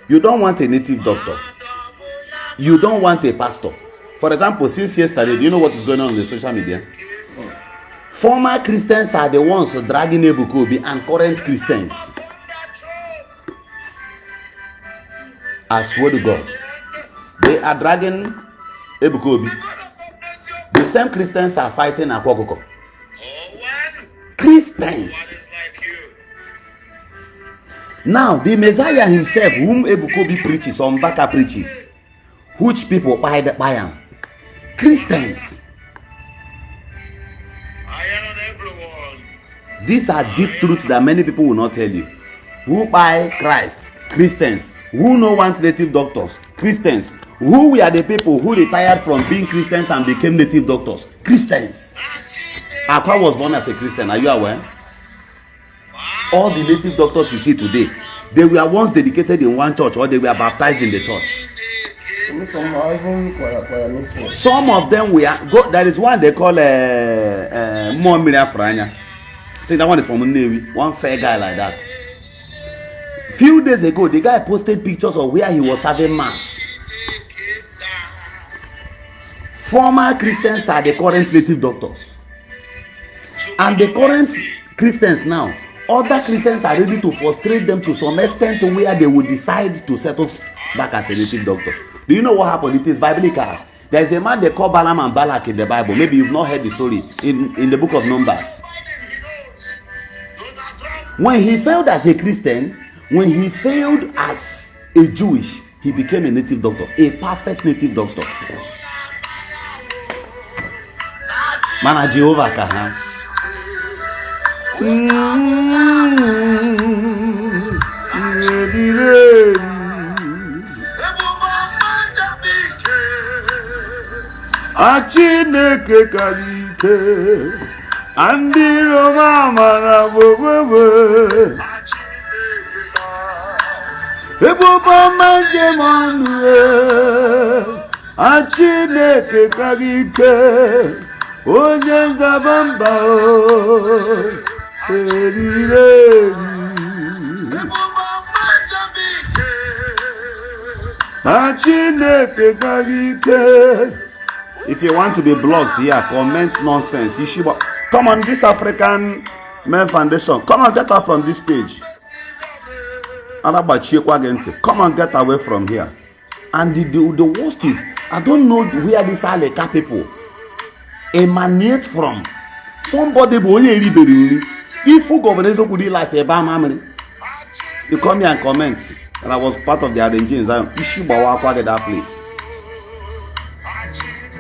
You don't want a native doctor. You don't want a pastor. For example, since yesterday, do you know what is going on the social media? Former Christians are the ones dragging Ebukobi and current Christians. I swear to God. They are dragging Ebukobi. The same Christians are fighting Akwa Okuko. Christians. Now, the Messiah himself, whom Ebukobi preaches, or Mbaka preaches, which people buy him? Christians. These are deep truths that many people will not tell you. Who buy Christ? Christians. Who no want native doctors? Christians. Who were the people who retired from being Christians and became native doctors? Christians. Akwa was born as a Christian. Are you aware? All the native doctors you see today, they were once dedicated in one church or they were baptized in the church. Some of them were. There is one they call Momira Franya. I think that one is from Navy. One fair guy like that. Few days ago, the guy posted pictures of where he was having mass. Former Christians are the current native doctors. And the current Christians now, other Christians are ready to frustrate them to some extent to where they will decide to settle back as a native doctor. Do you know what happened? It is biblical. There is a man they call Balaam and Balak in the Bible. Maybe you've not heard the story in the book of Numbers. When he failed as a Christian, when he failed as a Jewish, he became a native doctor, a perfect native doctor. Mana Jehovah Kahan. Achineke karike andiro mama bobo ebo mama jemanu achineke karike onye ngabamba erire achineke karike. If you want to be blocked here, comment nonsense. Come on, this African Men Foundation. Come on, get out from this page. Come on, get away from here. And the worst is, I don't know where these Aleka people emanate from. Somebody if Governor Eziokwu like a bad memory, you come here and comment. And I was part of the arranging Zion. Get that place.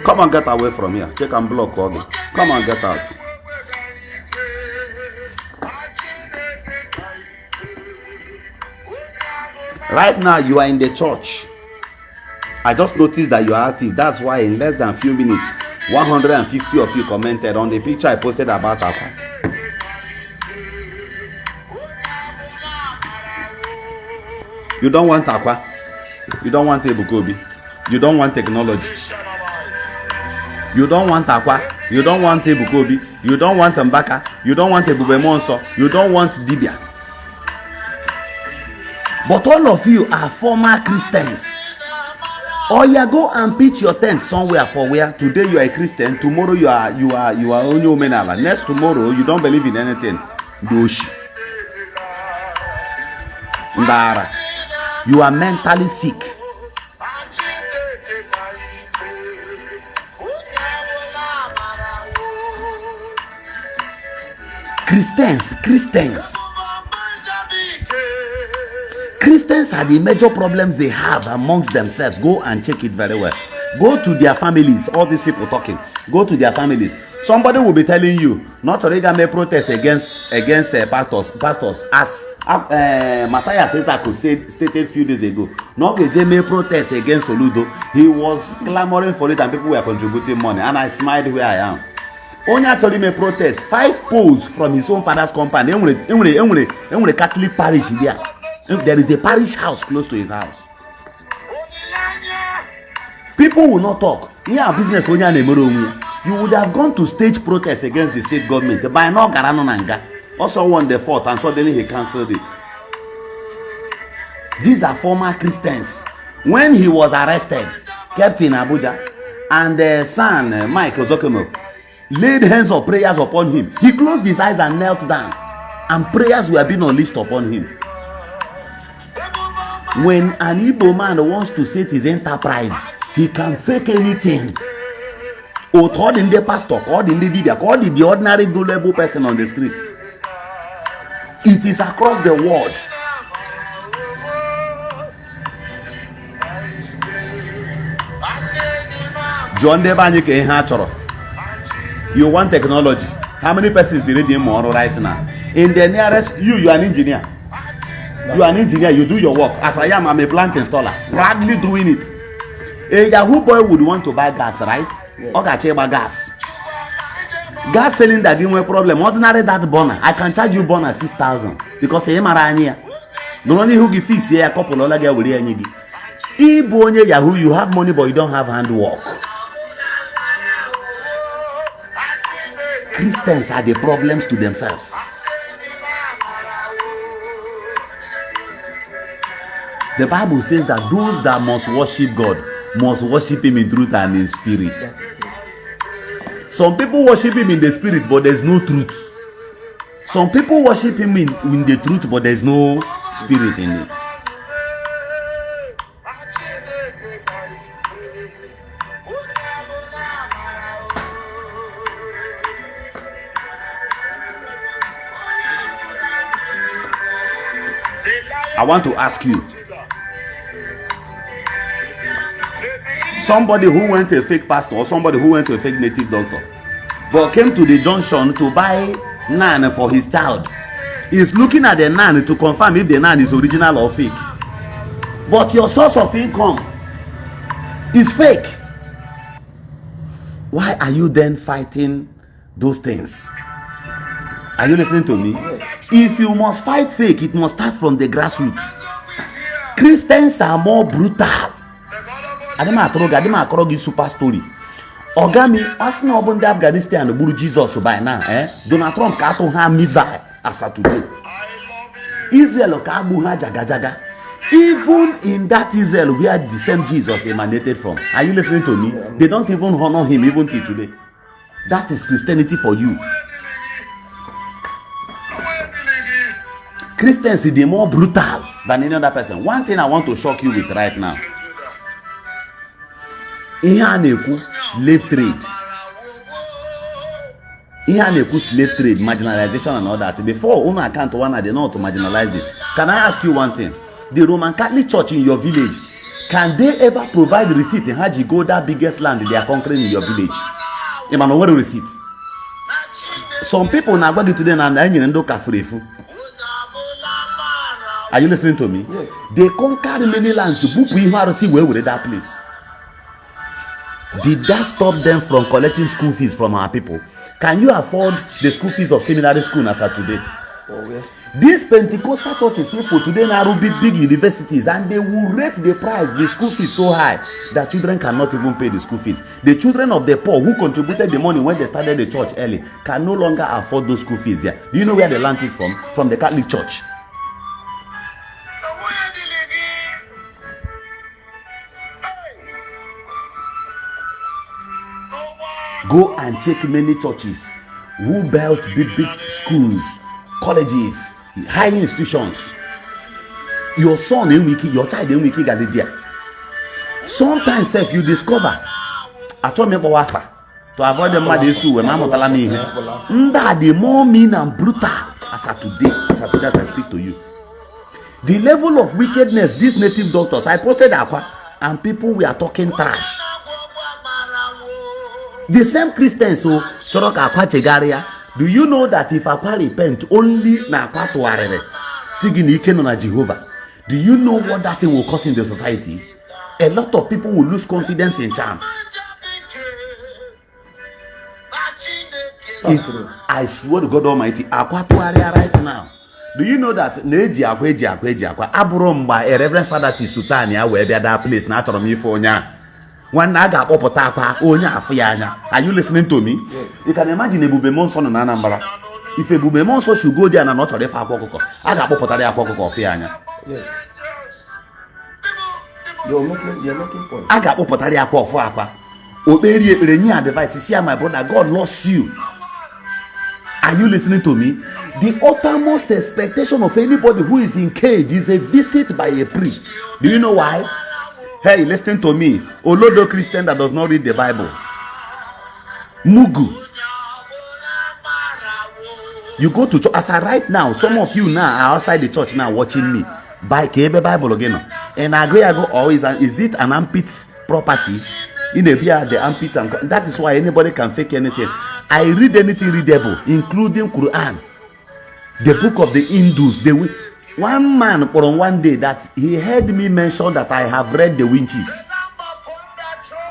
Come on, get away from here. Check and block all them. Come on, get out. Right now, you are in the church. I just noticed that you are active. That's why in less than a few minutes, 150 of you commented on the picture I posted about Akwa. You don't want Akwa. You don't want Ebukobi. You don't want technology. You don't want Akwa, you don't want Ebukobi, you don't want Mbaka, you don't want Ebube Monso, you don't want Dibia. But all of you are former Christians. Or you go and pitch your tent somewhere for where today you are a Christian, tomorrow you are only Omenala. Next tomorrow you don't believe in anything. Doshi. Ndara. You are mentally sick. Christians are the major problems they have amongst themselves. Go and check it very well. Go to their families. All these people talking. Go to their families. Somebody will be telling you not to make protest against pastors. As Matthias stated a few days ago. Not a protest against Soludo. He was clamoring for it and people were contributing money. And I smiled where I am. Only actually made protest 5 poles from his own father's compound. In Catholic parish there. There is a parish house close to his house. People will not talk. Yeah, business. You would have gone to stage protest against the state government. By now, Garano Nanga also won the fort and suddenly he cancelled it. These are former Christians. When he was arrested, kept in Abuja, and the son, Mike Eziokwu, laid hands of prayers upon him. He closed his eyes and knelt down, and prayers were being unleashed upon him. When an Igbo man wants to set his enterprise, he can fake anything. Or call in the pastor, call in the leader, call in the ordinary gullible person on the street. It is across the world. John Debanyike, you want technology. How many persons did you more right now? In the nearest, you are an engineer. You are an engineer, you do your work. As I am, I'm a plant installer. Proudly doing it. A Yahoo boy would want to buy gas, right? Or buy gas. Gas cylinder give me a problem. Ordinary that burner, I can charge you burner 6,000 because I am around here. The only who give fees here a couple of dollars will give. If Yahoo, you have money but you don't have handwork. Christians are the problems to themselves. The Bible says that those that must worship God must worship him in truth and in spirit. Some people worship him in the spirit, but there's no truth. Some people worship him in the truth, but there's no spirit in it. I want to ask you, somebody who went to a fake pastor or somebody who went to a fake native doctor but came to the junction to buy naan for his child is looking at the naan to confirm if the naan is original or fake, but your source of income is fake. Why are you then fighting those things? Are you listening to me? If you must fight fake, it must start from the grassroots. Christians are more brutal. Adema super story. Ogami, asking about the Afghanistan and Buru Jesus by now, Donald Trump kato ha missile as of today. Israel kabu ha jaga. Even in that Israel where the same Jesus emanated from. Are you listening to me? They don't even honor him even till today. That is Christianity for you. Christians are more brutal than any other person. One thing I want to shock you with right now. Slave trade. Slave trade, marginalization and all that. Before on account one, they know to marginalize it. Can I ask you one thing? The Roman Catholic Church in your village, can they ever provide receipt in how you go that biggest land they are conquering in your village? You know what receipt? Some people now going to them and I Are you listening to me? Yes. They conquered many lands. Where were that place? Did that stop them from collecting school fees from our people? Can you afford the school fees of seminary school as of today? Oh, yes. These Pentecostal churches for today now big universities, and they will rate the price, the school fees so high that children cannot even pay the school fees. The children of the poor who contributed the money when they started the church early can no longer afford those school fees there. Do you know where they learned it from? From the Catholic Church. Go and check many churches who built big schools, colleges, high institutions. Your son your child got there. Sometimes if you discover I told me about to avoid the mad issue when I'm telling me that the more mean and brutal as of today as I speak to you. The level of wickedness these native doctors, I posted Akwa and people were talking trash. The same Christians who chorok Akwa chegaria. Do you know that if Akwa repent only na Akwa tuarere, sigini ike no na Jehovah? Do you know what that thing will cause in the society? A lot of people will lose confidence in charm. I swear to God Almighty, Akwa tuarere right now. Do you know that neji akwa aburomba a reverend father Tisutania where be that place na choro mi for nya. One naga opota akwa onya afianya. Are you listening to me? Yes. You can imagine Ebube Monso na Anambra. If Ebube Monso should go there and not refer Akwa Okuko, aga opota de Akwa Okuko afianya. Yes. You're making point. I got Opotari Akwa for Akwa. Obey advice. See, my brother, God loves you. Are you listening to me? The uttermost expectation of anybody who is in cage is a visit by a priest. Do you know why? Hey, listen to me. Olodo Christian that does not read the Bible. Mugu. You go to church. As I right now, some of you now are outside the church now watching me. Buy Kebe Bible again. And I go always. Is it an armpit property? In the beer, the armpit, and that is why anybody can fake anything. I read anything readable, including Quran, the book of the Hindus. One man on one day that he heard me mention that I have read the winches.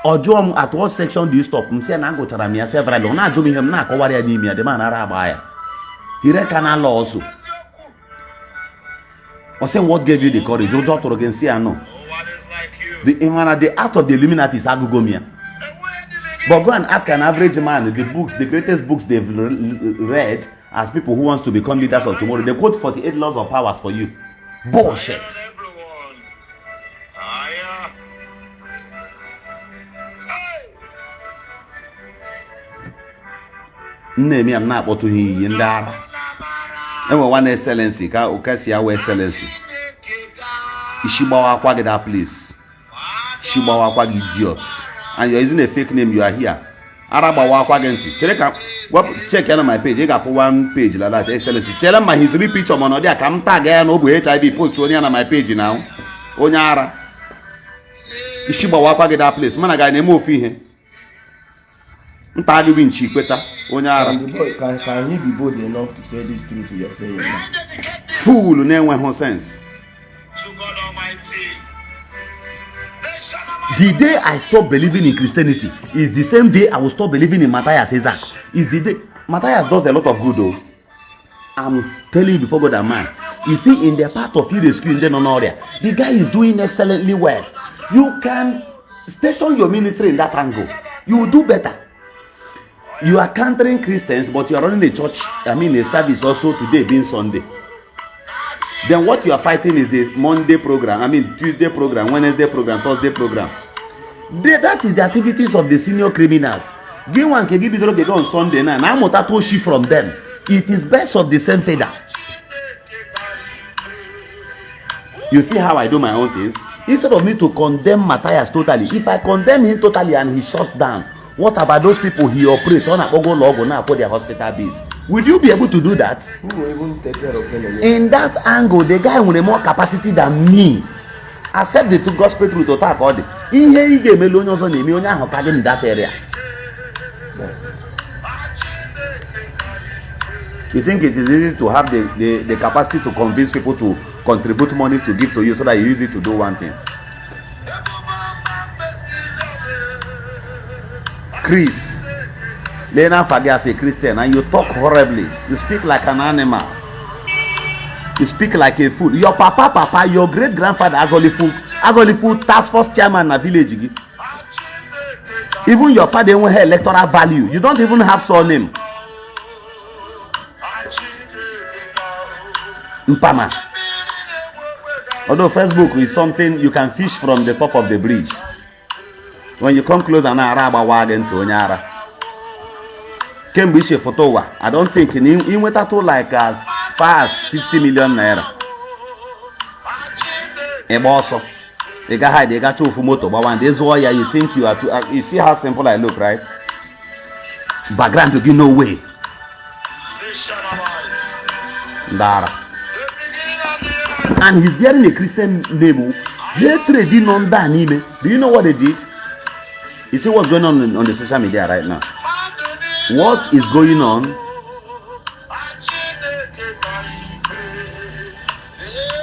Ojo, at what section do you stop? Go to Ramia several. Na jomi him na kowari anemia. The man Arabaya. He read Canal also. I say, what gave you the courage? Don't talk to against no. The act of the Illuminati is agogomia. But go and ask an average man the greatest books they've read as people who wants to become leaders of tomorrow. They quote 48 laws of powers for you. Bullshit. Name I'm not what to hear in that. And one excellency, Okasi our excellency. Ishibawa Kwage that place. Ishibawa Kwage idiot. And you're using a fake name, you are here. Arabawa Kwagenti. Check on my page. You got for one page like that, excellency. Tell him my history picture on there. Come tag no HIV post on my page now. Onyara. Ishibawa Kwage that place. Man, I got a name of here. Tag win Chiqueta. Onyara. Can he be bold enough to say this truth you're saying now? Fool, no one sense. The day I stop believing in Christianity is the same day I will stop believing in Matthias Isaac. Is the day Matthias does a lot of good though. I'm telling you before God and man. You see, in the part of you the screen, then on area, the guy is doing excellently well. You can station your ministry in that angle. You will do better. You are countering Christians, but you are running a church. A service also today being Sunday. Then what you are fighting is the Monday program, Tuesday program, Wednesday program, Thursday program. That is the activities of the senior criminals. Give one can give it on Sunday now. I'm not that from them. It is best of the same feather. You see how I do my own things? Instead of me to condemn Matthias totally, if I condemn him totally and he shuts down, what about those people he operates on a Ogo logo now for their hospital bills? Would you be able to do that? Who will even take care of them? In that angle, the guy with more capacity than me. Accept the two gospel truth to talk all the. In here, he gave me loans on him. In that area. You think it is easy to have the capacity to convince people to contribute money to give to you so that you use it to do one thing? Chris, Lena Fagi as a Christian, and you talk horribly. You speak like an animal. You speak like a fool. Your papa, your great grandfather has only fool task force chairman in a village. Even your father won't have electoral value. You don't even have surname. Mpama. Although Facebook is something you can fish from the top of the bridge. When you come close and Araba wagon to Onyara. Kembishi Fotowa. I don't think in went to like as far as 50 million naira. Also, they got you for motor, but one day's why you think you are too. You see how simple I look, right? Background to give no way. Dara. And he's bearing a Christian name. Hatred did not name. Do you know what they did? You see what's going on the social media right now? What is going on?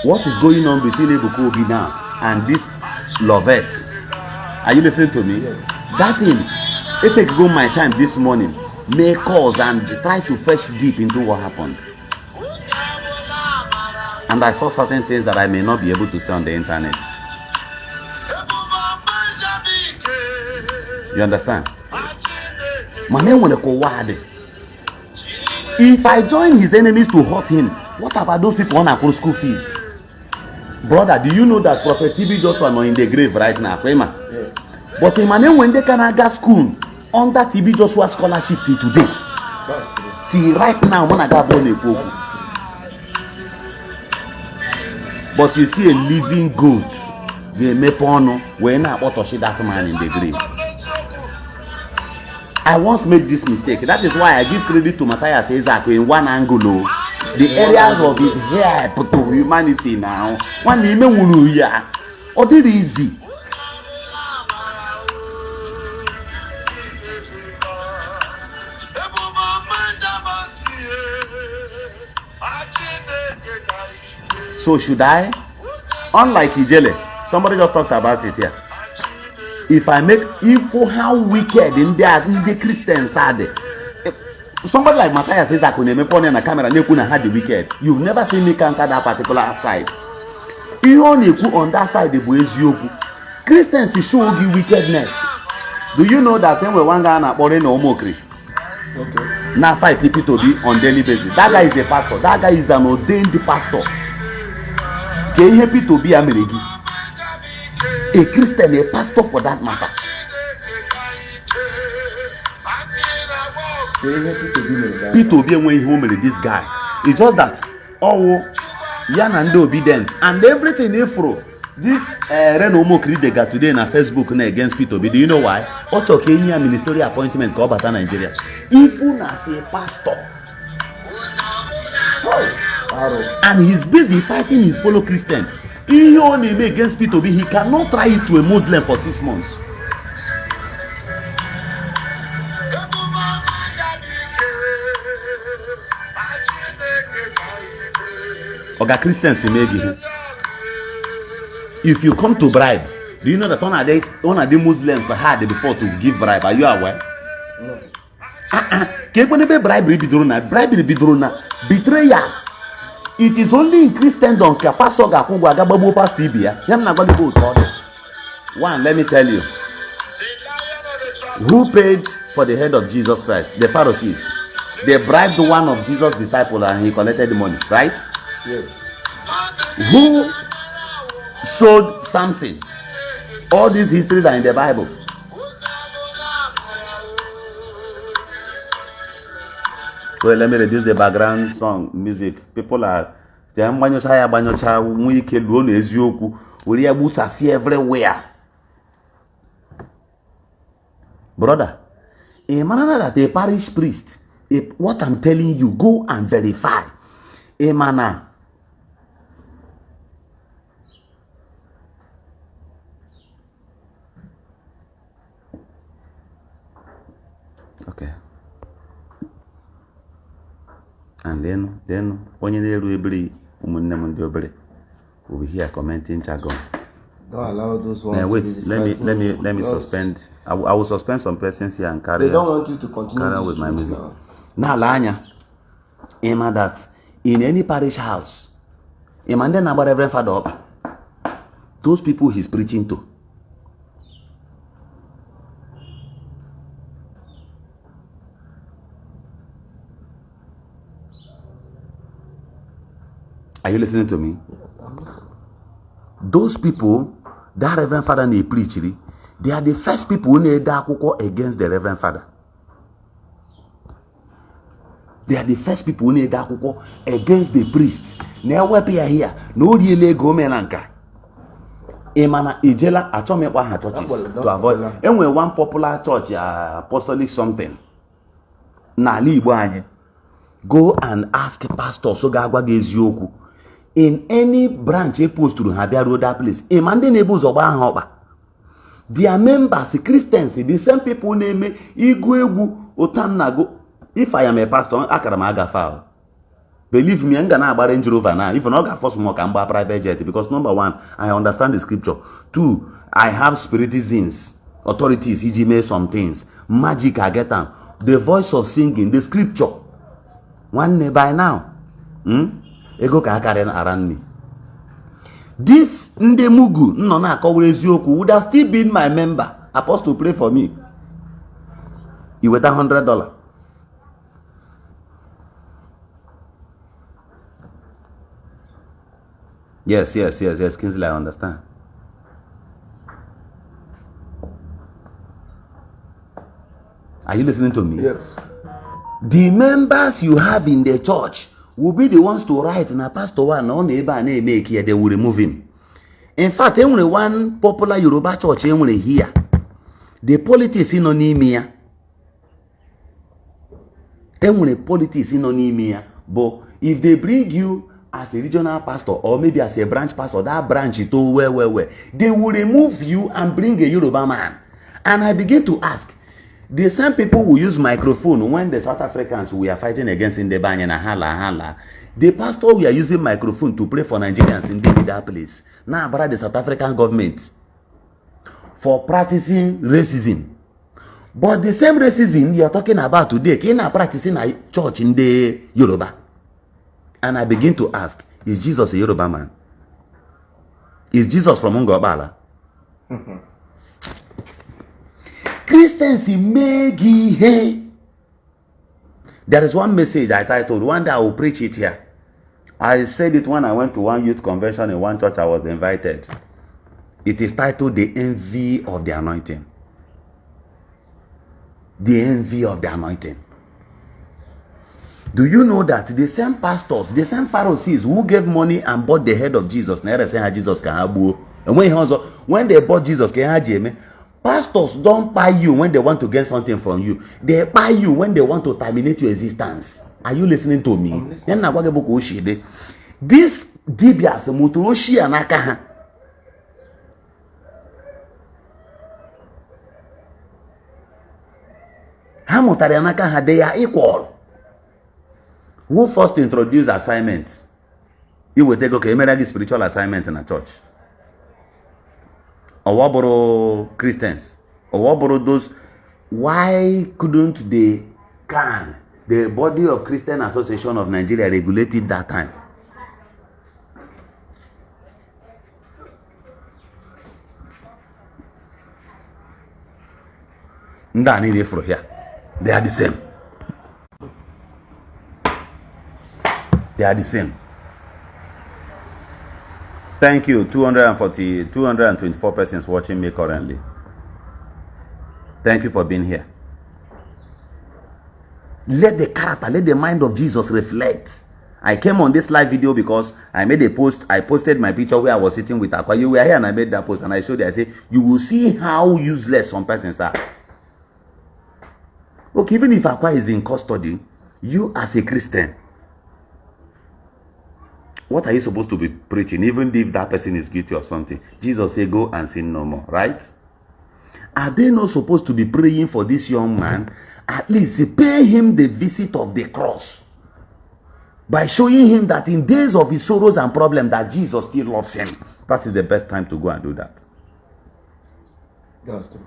What is going on between Ebuka Obi now and this Lovette? Are you listening to me? Yes. That thing, it take go my time this morning, make calls and try to fetch deep into what happened. And I saw certain things that I may not be able to say on the internet. You understand? If I join his enemies to hurt him, what about those people on our school fees? Brother, do you know that Prophet TB Joshua is in the grave right now? Yes. But when they can go school under TB Joshua scholarship till today. That's true. Till right now, when I got born a pope. But you see a living goat, they make porno when I want to see that man in the grave. I once made this mistake. That is why I give credit to Matthias Eziokwu in one angle. The areas of his hair put to humanity now. One name will here. Or did easy. So should I? Unlike Ijele, somebody just talked about it here. If I make info how wicked in the Christians are they. Somebody like Matthias says that when they put on a camera, they couldn't have the wicked. You've never seen me counter that particular side. You only put on that side the Eziokwu. Christians to show you wickedness. Do you know that when we one guy na bore no mockery? Okay. Now fight people to be on daily basis. That guy is a pastor. That guy is an ordained pastor. Can you happy to be a Meregi? A Christian, a pastor for that matter. People be when home with this guy. It's just that yan and obedient and everything ifro. This Reno Mokri they got today na Facebook na against P2B. Do you know why? Ocho Kenya ministerial appointment ko bata Nigeria. Even as a pastor. And he's busy fighting his fellow Christian. He only against P2B. He cannot try it to a Muslim for 6 months. Oga Christians if you come to bribe, do you know that one of the Muslims had before to give bribe? Are you aware? No. Can be bribery betrayers. It is only in Christendom that Pastor Gakungwa Gababo Pastor Ibia. One, let me tell you. Who paid for the head of Jesus Christ? The Pharisees. They bribed one of Jesus' disciples and he collected the money, right? Yes. Who sold Samson? All these histories are in the Bible. Well, let me reduce the background song music. People are everywhere. Brother, a man that a parish priest, what I'm telling you, go and verify. A man. Okay. And then when you will be here commenting jargon. Don't allow those ones. Wait, let me suspend. I will suspend some persons here and carry. They don't want you to continue with my music. Now, Lanya, Emma, that in any parish house, Emma then about Reverend Father, those people he's preaching to. Are you listening to me? Those people, that Reverend Father they preach, they are the first people who need that against the Reverend Father. They are the first people who need that against the priest. Now we are here. No really go menanka. Emana Ijela Atomekwa churches to avoid. And when one popular church, apostolic something, Nali Ibuanye, go and ask Pastor Akwa Eziokwu. In any branch he post to Habia Road that place, a man the neighbors of Hoba. Their members, Christians, the same people name me Igwegu Otamnago. If I am a pastor, Akaramaga foul. Believe me, I'm gonna buy Range Rover now. If not, I force more can buy private jet because number one, I understand the scripture. Two, I have spiritisms, authorities, he made some things. Magic, I get them. The voice of singing, the scripture. One by now. Ego ka akare around me. This Ndemugu no na Akwa Eziokwu would have still been my member. Apostle pray for me. You with $100. Yes, Kingsley, I understand. Are you listening to me? Yes. The members you have in the church will be the ones to write na pastor one on the make here, they will remove him. In fact, only one popular Yoruba church only here. The politics in Onimia. Only politics in Onimia. But if they bring you as a regional pastor or maybe as a branch pastor, that branch is to where, they will remove you and bring a Yoruba man. And I begin to ask, the same people who use microphone when the South Africans we are fighting against in the Banya and hala. The pastor we are using microphone to pray for Nigerians in that place. Now about the South African government for practicing racism. But the same racism you are talking about today, can you practicing a church in the Yoruba? And I begin to ask, is Jesus a Yoruba man? Is Jesus from Ngobala? Christians make it. There is one message I titled, one day I will preach it here. I said it when I went to one youth convention in one church I was invited. It is titled The Envy of the Anointing. The envy of the anointing. Do you know that the same pastors, the same Pharisees who gave money and bought the head of Jesus, Jesus can have, and when they bought Jesus, pastors don't buy you when they want to get something from you. They buy you when they want to terminate your existence. Are you listening to me? This Dibias Muturoshi Anaka. Hamotarianaka, they are equal. Who first introduced assignments? You will take okay, spiritual assignment in a church. Or Christians. Or those. Why couldn't the body of Christian Association of Nigeria regulate it that time? Here. They are the same. They are the same. Thank you, 224 persons watching me currently. Thank you for being here. Let the character, let the mind of Jesus reflect. I came on this live video because I made a post. I posted my picture where I was sitting with Akwa. You were here and I made that post and I showed you. I said, you will see how useless some persons are. Okay, even if Akwa is in custody, you as a Christian, what are you supposed to be preaching, even if that person is guilty of something? Jesus said, go and sin no more, right? Are they not supposed to be praying for this young man? At least pay him the visit of the cross. By showing him that in days of his sorrows and problems, that Jesus still loves him. That is the best time to go and do that. That's true.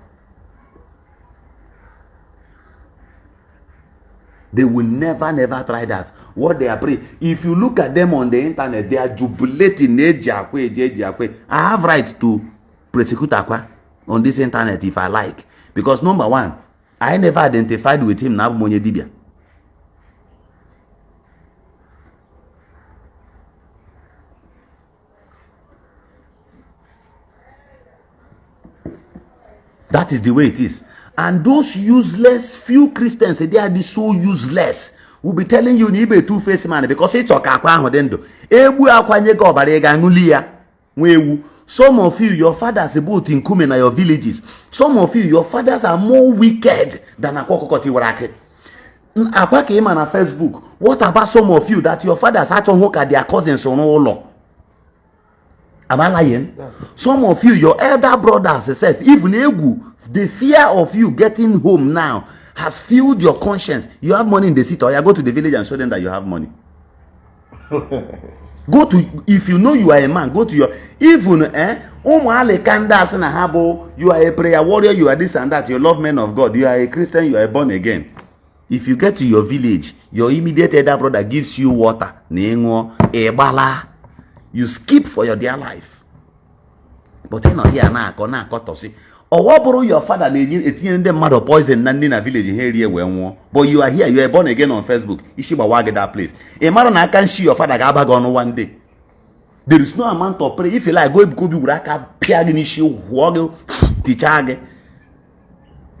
They will never try that. What they are praying. If you look at them on the internet, they are jubilating. I have right to prosecute Akwa on this internet if I like. Because number one, I never identified with him. That is the way it is. And those useless few Christians, they are so useless. Will be telling you you be a two-faced man because it's okay. Some of you, your fathers are both in Kume na your villages. Some of you, your fathers are more wicked than Akwa Okuko Tiwara Aki. Akwa came on Facebook. What about some of you that your fathers actually look at their cousins on all law? Am I lying? Yes. Some of you, your elder brothers, even Egu, the fear of you getting home now has filled your conscience. You have money in the city, or you go to the village and show them that you have money. Go to, if you know you are a man, go to your, even, you are a prayer warrior, you are this and that, you love men of God, you are a Christian, you are born again. If you get to your village, your immediate elder brother gives you water, you skip for your dear life. But you know here now, or what your father eating them mother poison in a village here where but you are here, you are born again on Facebook. You should wag that place. A man I can see your father gaba gone one day. There is no amount of prayer. If you like, go be uraka piaginishi tichage.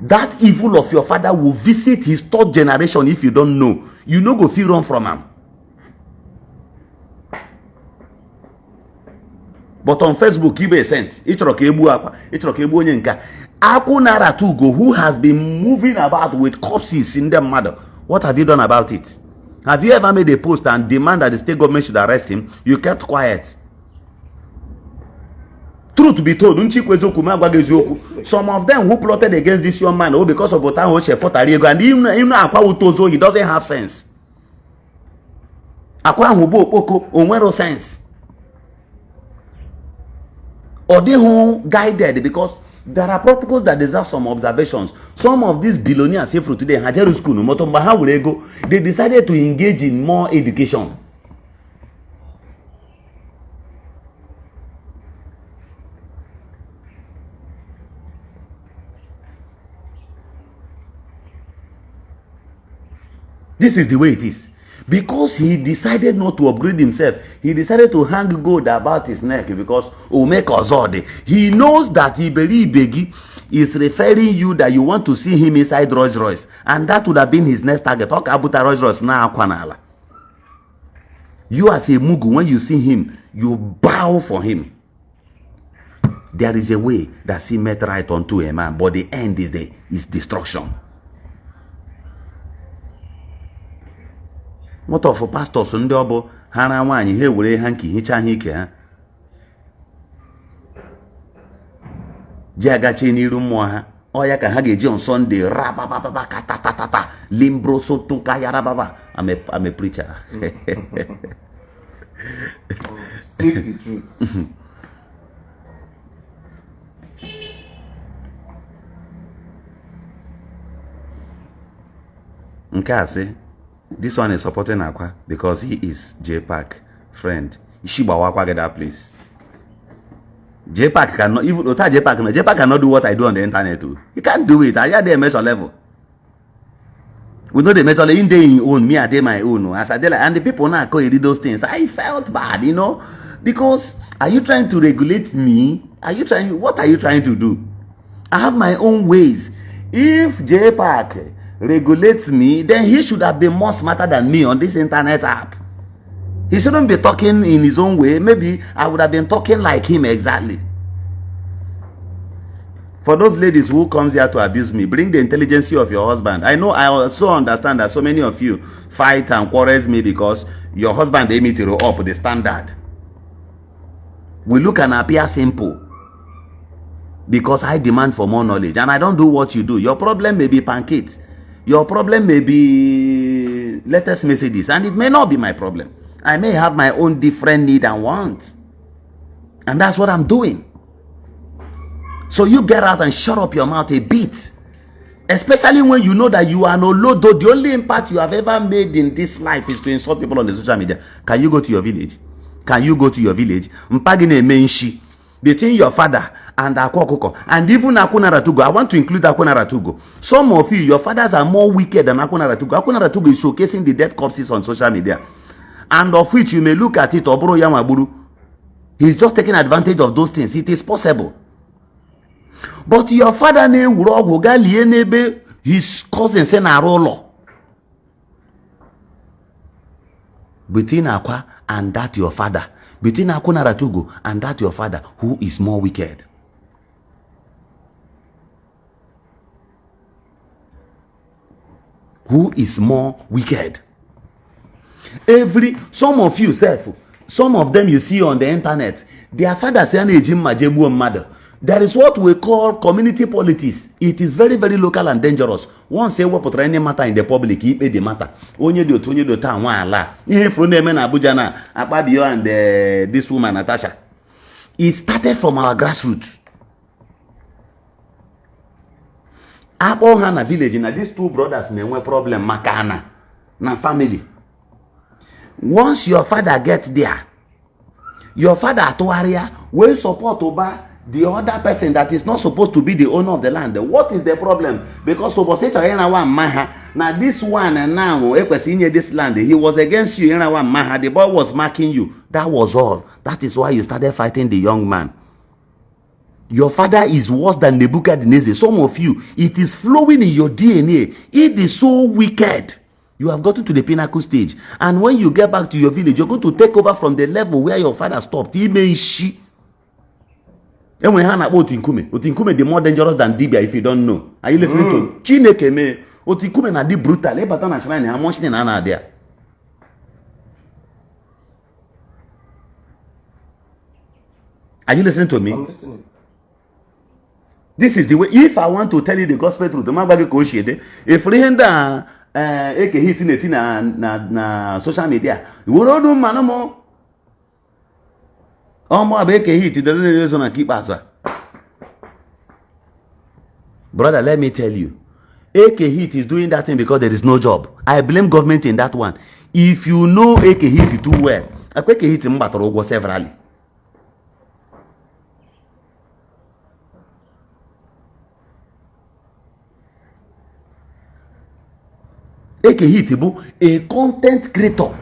That evil of your father will visit his third generation if you don't know. You no go feel run from him. But on Facebook, give a cent. Akwa Naratugo, who has been moving about with corpses in their mother. What have you done about it? Have you ever made a post and demand that the state government should arrest him? You kept quiet. Truth be told, some of them who plotted against this young man, oh, because of Botan Hoche Potariego, and even Akwa Utozo, he doesn't have sense. Akwa Hubo Oko, Onwero sense. Or they who guided, because there are protocols that deserve some observations. Some of these billionaires here for today, Hajeru School, Motombaha Urego, they decided to engage in more education. This is the way it is. Because he decided not to upgrade himself, he decided to hang gold about his neck because Omekozode. He knows that Iberi is referring you that you want to see him inside Rolls Royce, and that would have been his next target. Talk about Rolls Royce now, Akwanala. You as a Mugu, when you see him, you bow for him. There is a way that he met right onto a man, but the end is destruction. What of pastors ndị ọbụ ha na nwaanyị ha were hanky hicha ha ike ha ji agachi n'iru mmụọ ha ọ ya ka ha ga-eji on Sunday rabababa katatata limbro soto kaya rababa. I'm a preacher. Speak the truth. Nke a sị, this one is supporting Akwa because he is J-Pack friend. Ishibawakwa get that place. J-Pack cannot, even J-Pack cannot do what I do on the internet too. He can't do it. I had a measure level. We know the measure in day own, me I did my own. As I did, and the people now go read those things. I felt bad, you know, because are you trying to regulate me? What are you trying to do? I have my own ways. If J-Pack regulates me, then he should have been more smarter than me on this internet app. He shouldn't be talking in his own way. Maybe I would have been talking like him exactly. For those ladies who comes here to abuse me, bring the intelligence of your husband. I know, I also understand that so many of you fight and quarrels me because your husband they meet to up the standard. We look and appear simple because I demand for more knowledge and I don't do what you do. Your problem may be pancakes. Your problem may be latest messages, and it may not be my problem. I may have my own different need and wants. And that's what I'm doing. So you get out and shut up your mouth a bit. Especially when you know that you are no lodo. The only impact you have ever made in this life is to insult people on the social media. Can you go to your village? Can you go to your village? Mpagine menshi between your father and Akwa Okuko, and even Akwa Naratugo. I want to include Akwa Naratugo. Some of you, your fathers are more wicked than Akwa Naratugo. Akwa Naratugo is showcasing the dead corpses on social media, and of which you may look at it, Oboro Yamaburu. He's just taking advantage of those things. It is possible. But your father ne urogo galienebe his cousin Senarolo. Between Akwa and that your father, between Akwa Naratugo and that your father, who is more wicked? Who is more wicked? Some of you, some of them you see on the internet, their fathers say mother. There is what we call community politics. It is very, very local and dangerous. Once say what any matter in the public, he pay the matter. Onye do town wala. Ihe from them in Abuja na Akpabio and this woman Natasha. It started from our grassroots. Hana village na these two brothers may have problem makana na family. Once your father gets there, your father atuaria will support Oba the other person that is not supposed to be the owner of the land. What is the problem? Because now this one and now this land, he was against you. The boy was marking you. That was all. That is why you started fighting the young man. Your father is worse than Nebuchadnezzar. Some of you, it is flowing in your DNA. It is so wicked. You have gotten to the pinnacle stage. And when you get back to your village, you're going to take over from the level where your father stopped. And when Hannah Otinkume, the more dangerous than Dibia, if you don't know. Are you listening to Chineke me? Otinkume na di brutal. Batana Shrine, how much Nana there? Are you listening to me? I'm listening. This is the way. If I want to tell you the gospel truth, if Rehenda eke hit na social media, you don't do man more. Brother, let me tell you, AK Hit is doing that thing because there is no job. I blame government in that one. If you know AK Hit too well, AK Hit mbatoro severally. AK Hit a content creator.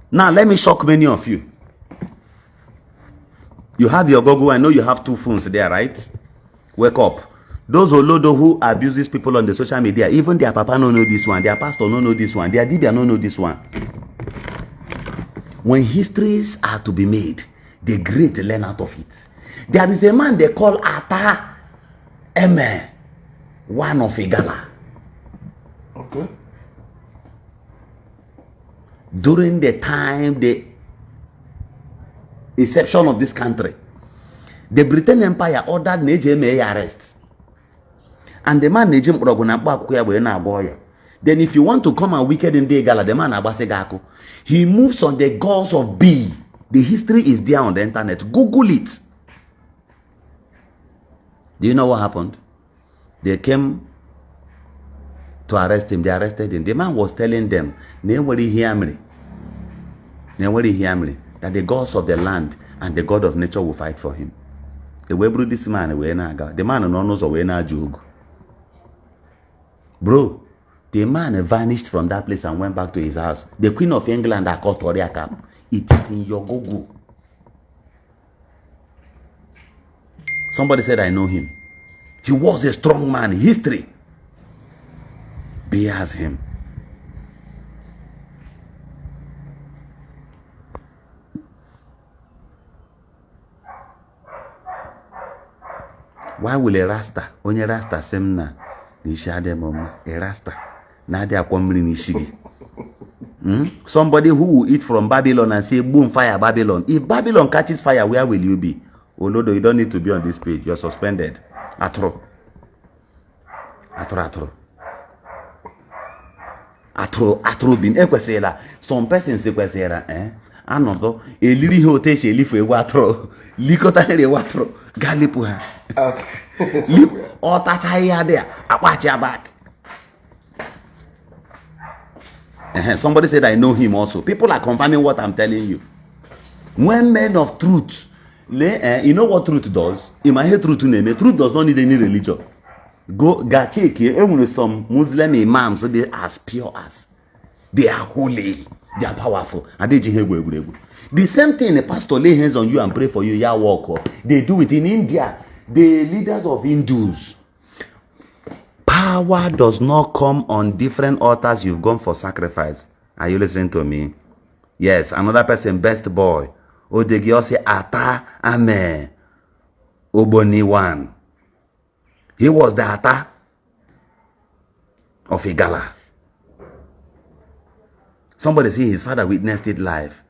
Now, let me shock many of you. You have your Google. I know you have 2 phones there, right? Wake up. Those Olodo who abuse these people on the social media, even their papa don't know this one, their pastor don't know this one, their Dibia don't know this one. When histories are to be made, the great learn out of it. There is a man they call Ata Eme, one of Igala. Okay. During the time, the inception of this country, the Britain Empire ordered Nejeme arrest. And the man Nejem Rogunabak. Then if you want to come and wicked in the gala, the man Abasegako, he moves on the gods of B. The history is there on the internet. Google it. Do you know what happened? They came to arrest him. They arrested him. The man was telling them, nobody hear me. Nobody hear me. That the gods of the land and the God of nature will fight for him. The way bro this man the man knows away na jug. Bro, the man vanished from that place and went back to his house. The Queen of England called Toriaka. It is in your Google. Somebody said I know him. He was a strong man. History bears him. Why will a Rasta, only Rasta semna, nishade mama, a Rasta, nadia kwamri nishigi. Somebody who will eat from Babylon and say, boom, fire Babylon. If Babylon catches fire, where will you be? Olodo, you don't need to be on this page. You're suspended. Atro. Bin ekwesela. Some persons say kwesela, Anodo, a lily hotel she live for a watro, likota a watro, galipuha. Lip or tataya there, I watch your back. Somebody said I know him also. People are confirming what I'm telling you. When men of truth, you know what truth does? In my head, truth does not need any religion. Go check here. Even some Muslim imams, so they are as pure as. They are holy. They are powerful. And they the same thing, a pastor lay hands on you and pray for you. Yeah, walk. They do it in India. The leaders of Hindus. Power does not come on different altars you've gone for sacrifice. Are you listening to me? Yes, another person, best boy. Odegio say Ata Ame Oboni one. He was the Ata of Igala. Somebody say his father witnessed it live.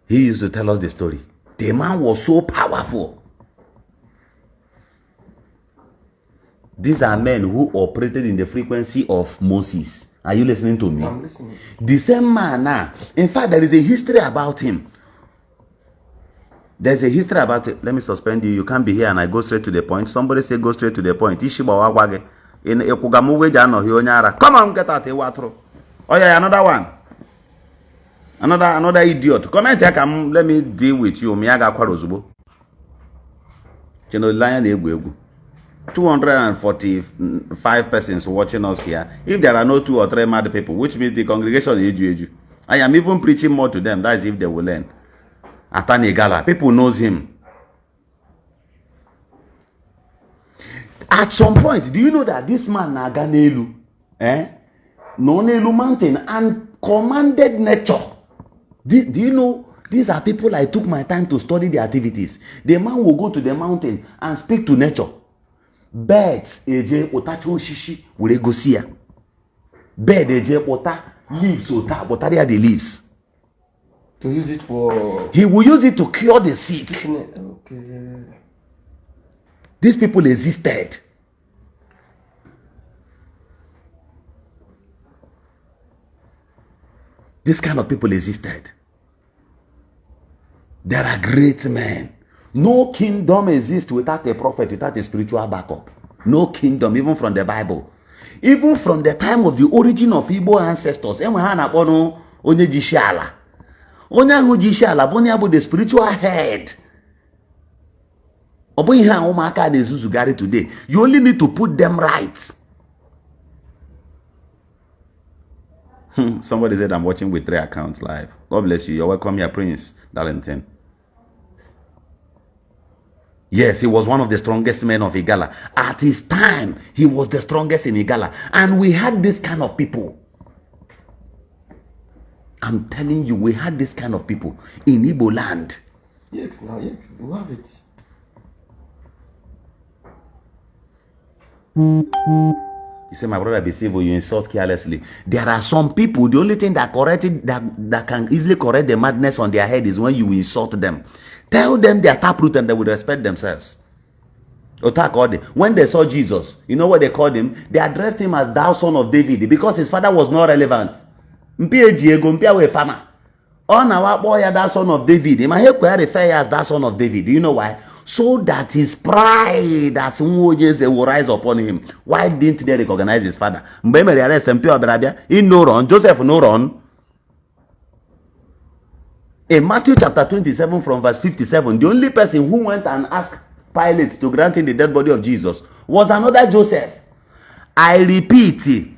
He used to tell us the story. The man was so powerful. These are men who operated in the frequency of Moses. Are you listening to me? I'm listening. The same man now. In fact, there is a history about him. There's a history about it. Let me suspend you. You can't be here and I go straight to the point. Somebody say go straight to the point. Come on, get out. Oh yeah, another one. Another idiot. Comment here, let me deal with you. Miyaga Kwarozubo. Lion Egwu. 245 persons watching us here. If there are no 2 or 3 mad people, which means the congregation is Eju. I am even preaching more to them. That is if they will learn. Atani Gala. People knows him. At some point, do you know that this man Naganelu, Nonelu Mountain, and commanded nature? Do you know, these are people I took my time to study their activities. The man will go to the mountain and speak to nature. Birds, eje otacho shishi, will go see ya. Bird, eje ota, leaves, ota, but are the leaves. To use it for... He will use it to cure the sick. Okay. These people existed. This kind of people existed. There are great men. No kingdom exists without a prophet, without a spiritual backup. No kingdom, even from the Bible. Even from the time of the origin of Igbo ancestors. Onye jishala. Onye ahụ jishala, onye abụ the spiritual head. Today. You only need to put them right. Somebody said I'm watching with 3 accounts live. God bless you. You're welcome here, Prince Darlington. Yes, he was one of the strongest men of Igala. At his time, he was the strongest in Igala. And we had this kind of people. I'm telling you, we had this kind of people in Igbo land. Yes, we have it. You say, my brother, be civil, you insult carelessly. There are some people, the only thing that can easily correct the madness on their head is when you insult them. Tell them their taproot and they will respect themselves. When they saw Jesus, you know what they called him? They addressed him as thou son of David because his father was not relevant. Oh, now boy, that son of David. In my head, refer as that son of David. Do you know why? So that his pride as will rise upon him. Why didn't they recognize his father? In no run, Joseph no run. In Matthew chapter 27 from verse 57, the only person who went and asked Pilate to grant him the dead body of Jesus was another Joseph. I repeat,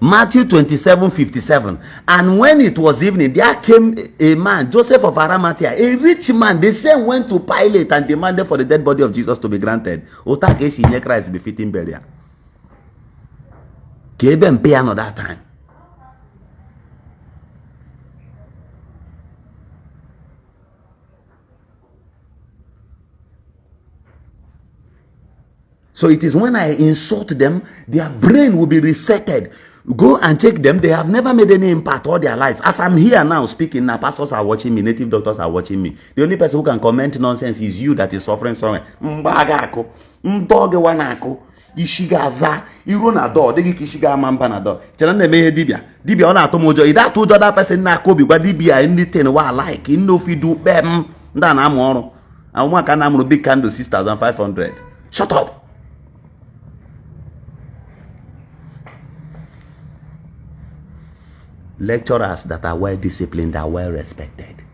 Matthew 27:57. And when it was evening, there came a man, Joseph of Arimathea, a rich man. The same went to Pilate and demanded for the dead body of Jesus to be granted. Christ befitting burial. Gave him pay another time. So it is when I insult them, their brain will be resetted. Go and check them. They have never made any impact all their lives. As I'm here now speaking, now pastors are watching me, native doctors are watching me. The only person who can comment nonsense is you that is suffering somewhere. Ishigaza, iru na door, digi kishiga mamba na door. Chana na mehe dibia. Dibia ona atomojo. Ida to other person na kobi gwa dibia anything wa like. You know if you do bem. Nda na amoro. And one can amro big candle 6,500. Shut up. Lecturers that are well disciplined are well respected.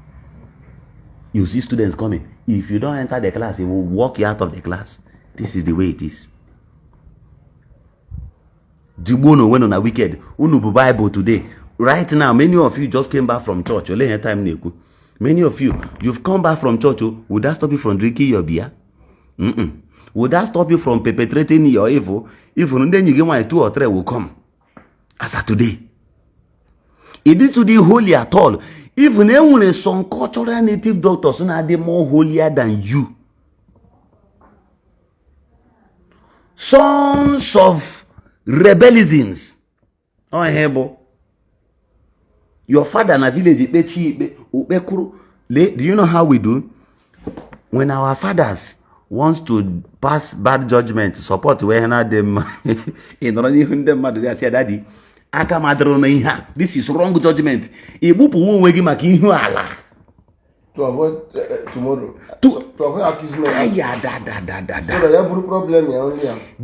You see students coming. If you don't enter the class, it will walk you out of the class. This is the way it is. Dubono went on a wicked. Unubu Bible today. Right now, many of you just came back from church. Many of you, you've come back from church. Would that stop you from drinking your beer? Would that stop you from perpetrating your evil? If then you get 1, 2 or 3 will come. As of today. It is to the holy at all. Even some cultural native doctors are they more holier than you. Sons of rebellisms. Oh, hebo. Your father in a village, do you know how we do? When our fathers wants to pass bad judgment, support when them in running them mad, they say, Daddy. This is wrong judgment. To avoid tomorrow. To avoid accusation.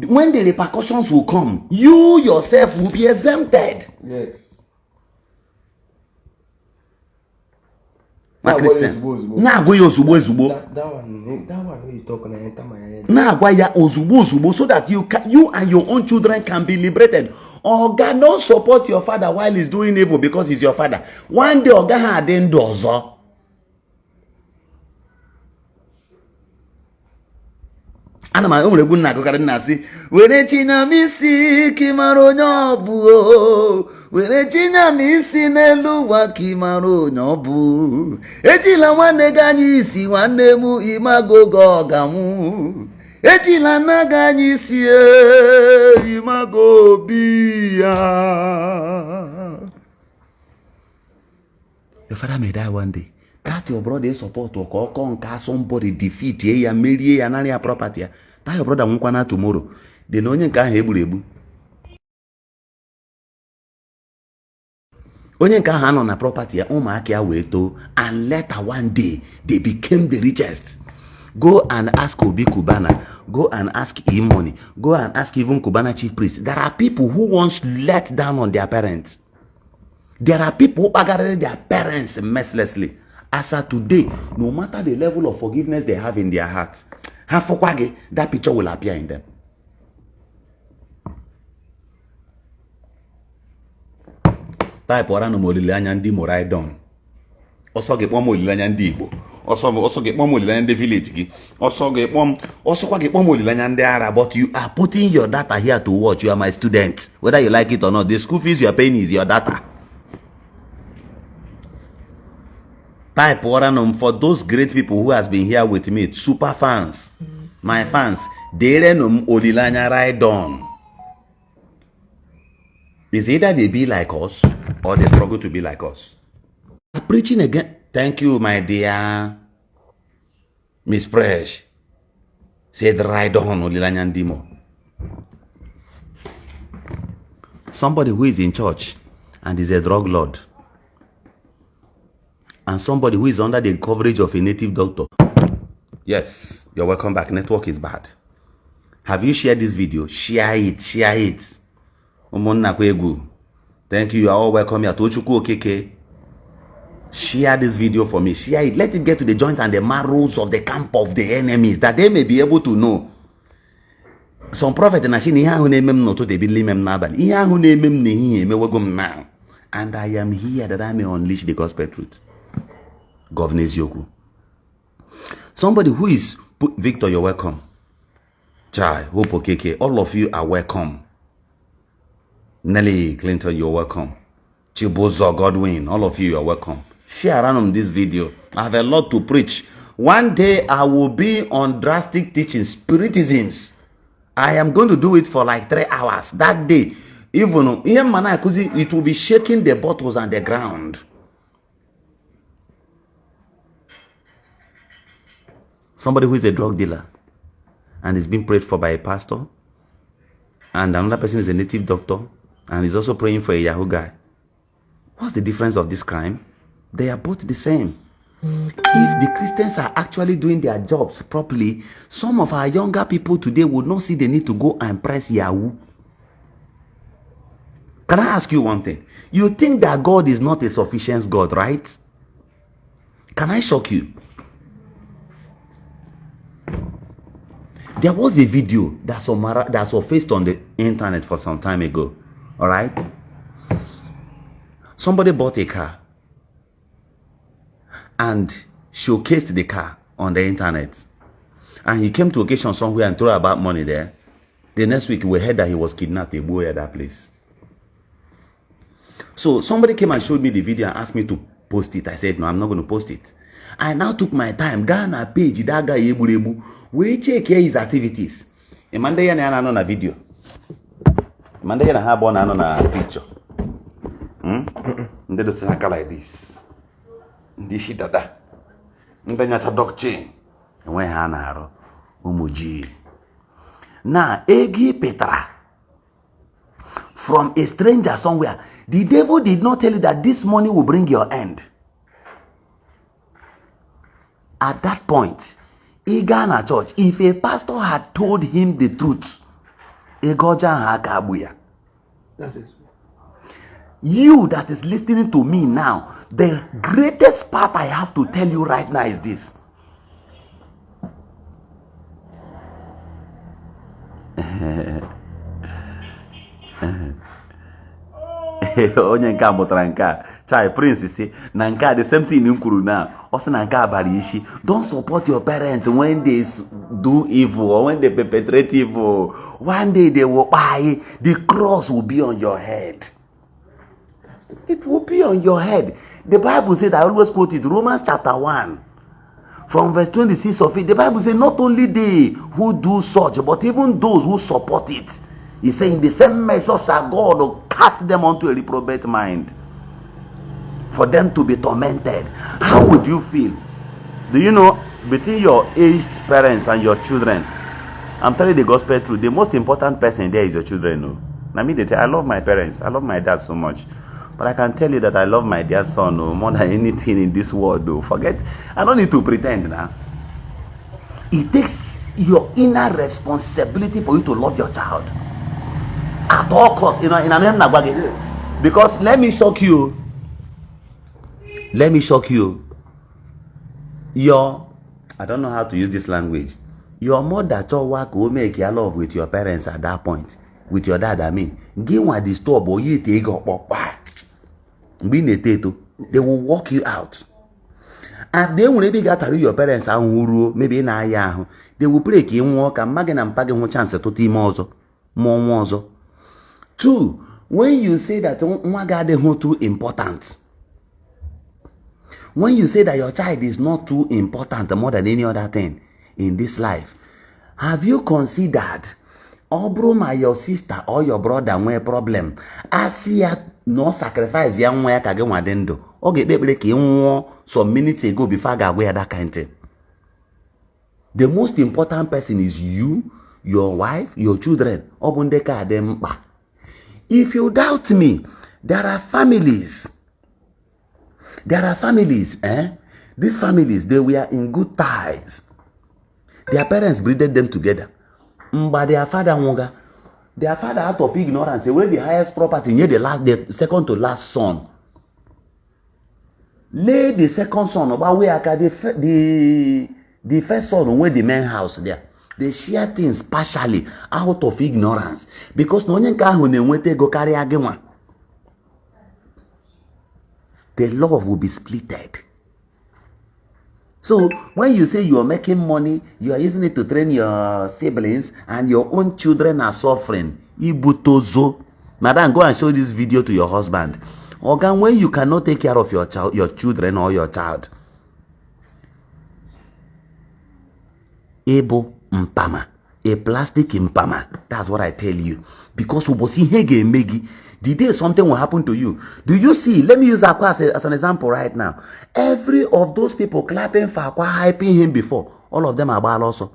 When the repercussions will come, you yourself will be exempted. Yes. na Christian na-agwa ya ozugbo ozugbo that one wey you talk na enter my head. na-agwa ya ozugbo ozugbo so that you and your own children can be liberated. Oga, don't support your father while he's doing evil because he's your father. One day Oga ha adị ndụ ọzọ. Ana m o nwere egwu nna akụkarị nna asị were chinyamisi ka ị mara onye ọ bụ, were chinyamisi n'elu ụwa ka ị mara onye ọ bụ, ejila nwanne gị anya isi nwanne m ịmago gị ọgamụ, ejila nna gị anya isi ịmago obi ya. Your father may die one day. That your brother support or call somebody defeat ya merie ya nari ya property ya. That your brother won't na tomorrow. They know onye nke ahụ egburu. Onye nke ahụ anọ na property ya ụmụaka ya wee too, and later one day they became the richest. Go and ask Obi Kubana. Go and ask Imoni. Go and ask even Kubana chief priest. There are people who once let down on their parents. There are people who bagged their parents mercilessly. As of today, no matter the level of forgiveness they have in their hearts, that picture will appear in them. Type orano molilanya ndi moraidon. Also get one molilanya ndi Igbo. Also get one molilanya ndi village gi. Also get one molilanya ndi Arab. But you are putting your data here to watch. You are my student. Whether you like it or not, the school fees you are paying is your data. Type Waranum for those great people who has been here with me, super fans, my fans. Derenum Olilanya Raidon. Is either they be like us or they struggle to be like us. I'm preaching again. Thank you, my dear Miss Fresh. Said Raidon Olilanya Ndimo. Somebody who is in church and is a drug lord. And somebody who is under the coverage of a native doctor. Yes, you're welcome back. Network is bad. Have you shared this video? Share it. Share it. Thank you. You are all welcome here. Tochuku Okeke. Share this video for me. Share it. Let it get to the joint and the marrows of the camp of the enemies, that they may be able to know. Some prophet na shi niha hunemem no to de bilimem nabal. Iha hunemem nehi mewegum now. And I am here that I may unleash the gospel truth. Governor Eziokwu. Somebody who is Victor, you're welcome. Chai, Hope Okeke, all of you are welcome. Nelly Clinton, you're welcome. Chibozo Godwin, all of you are welcome. Share around this video. I have a lot to preach. One day I will be on drastic teaching, spiritisms. I am going to do it for like 3 hours. That day, even it will be shaking the bottles on the ground. Somebody who is a drug dealer and is being prayed for by a pastor, and another person is a native doctor and is also praying for a Yahoo guy. What's the difference of this crime? They are both the same. If the Christians are actually doing their jobs properly, some of our younger people today would not see the need to go and press Yahoo. Can I ask you one thing? You think that God is not a sufficient God, right? Can I shock you? There was a video that surfaced on the internet for some time ago. All right? Somebody bought a car and showcased the car on the internet. And he came to occasion somewhere and threw about money there. The next week we heard that he was kidnapped at that place. So somebody came and showed me the video and asked me to post it. I said, no, I'm not going to post it. I now took my time, Ghana page, that guy, we check here his activities. Monday yana on a video. Monday yana have one on a picture. They do something like this. This shit that. Then you dog chain. And when hana umuji. Now, Egi Petra. From a stranger somewhere. The devil did not tell you that this money will bring your end. At that point, Igana church, if a pastor had told him the truth, that's it. You that is listening to me now, the greatest part I have to tell you right now is this. Onye nke a mụtara nke a chai prince si na nke a the same thing m kwuru na ọ sị na nke a bara isi. Don't support your parents when they do evil or when they perpetrate evil. One day they will buy, the cross will be on your head. It will be on your head. The Bible said, I always quote it, Romans chapter 1 from verse 26 of it. The Bible says not only they who do such, but even those who support it. He said, in the same measure shall God cast them onto a reprobate mind, for them to be tormented. How would you feel? Do you know, between your aged parents and your children, I'm telling you the gospel truth, the most important person there is your children. No? I mean, I love my parents. I love my dad so much. But I can tell you that I love my dear son more than anything in this world. Forget, I don't need to pretend now. It takes your inner responsibility for you to love your child at all costs. Because let me shock you. I don't know how to use this language. Your mother work will make your love with your parents at that point. With your dad, I mean. Give one disturb or you take up. They will walk you out. And they will maybe get your parents and maybe in a they will break in walk and magging and pagging chance to team also. More. 2, when you say that one guy is too important. When you say that your child is not too important more than any other thing in this life, have you considered Obroma, your sister or your brother with problem? Asia no sacrifice young way kage wadendo. Okay, they break in some minutes ago before I got where that kind of thing. The most important person is you, your wife, your children. Obundeka dem. If you doubt me, there are families. These families, they were in good ties. Their parents breeded them together. But their father out of ignorance, they were the highest property near the second to last son. Lay the second son about where the first son where the main house there. They share things partially out of ignorance. Because no one can go carry again. The love will be splitted. So when you say you are making money, you are using it to train your siblings, and your own children are suffering. Ibutozo. Madam, go and show this video to your husband. Organ, when you cannot take care of your child, your children or your child. Ebo mpama. A plastic impama. That's what I tell you. Because ubosi hege megi. The day something will happen to you. Do you see? Let me use Akwa as an example right now. Every of those people clapping for Akwa, hyping him before, all of them are bad also.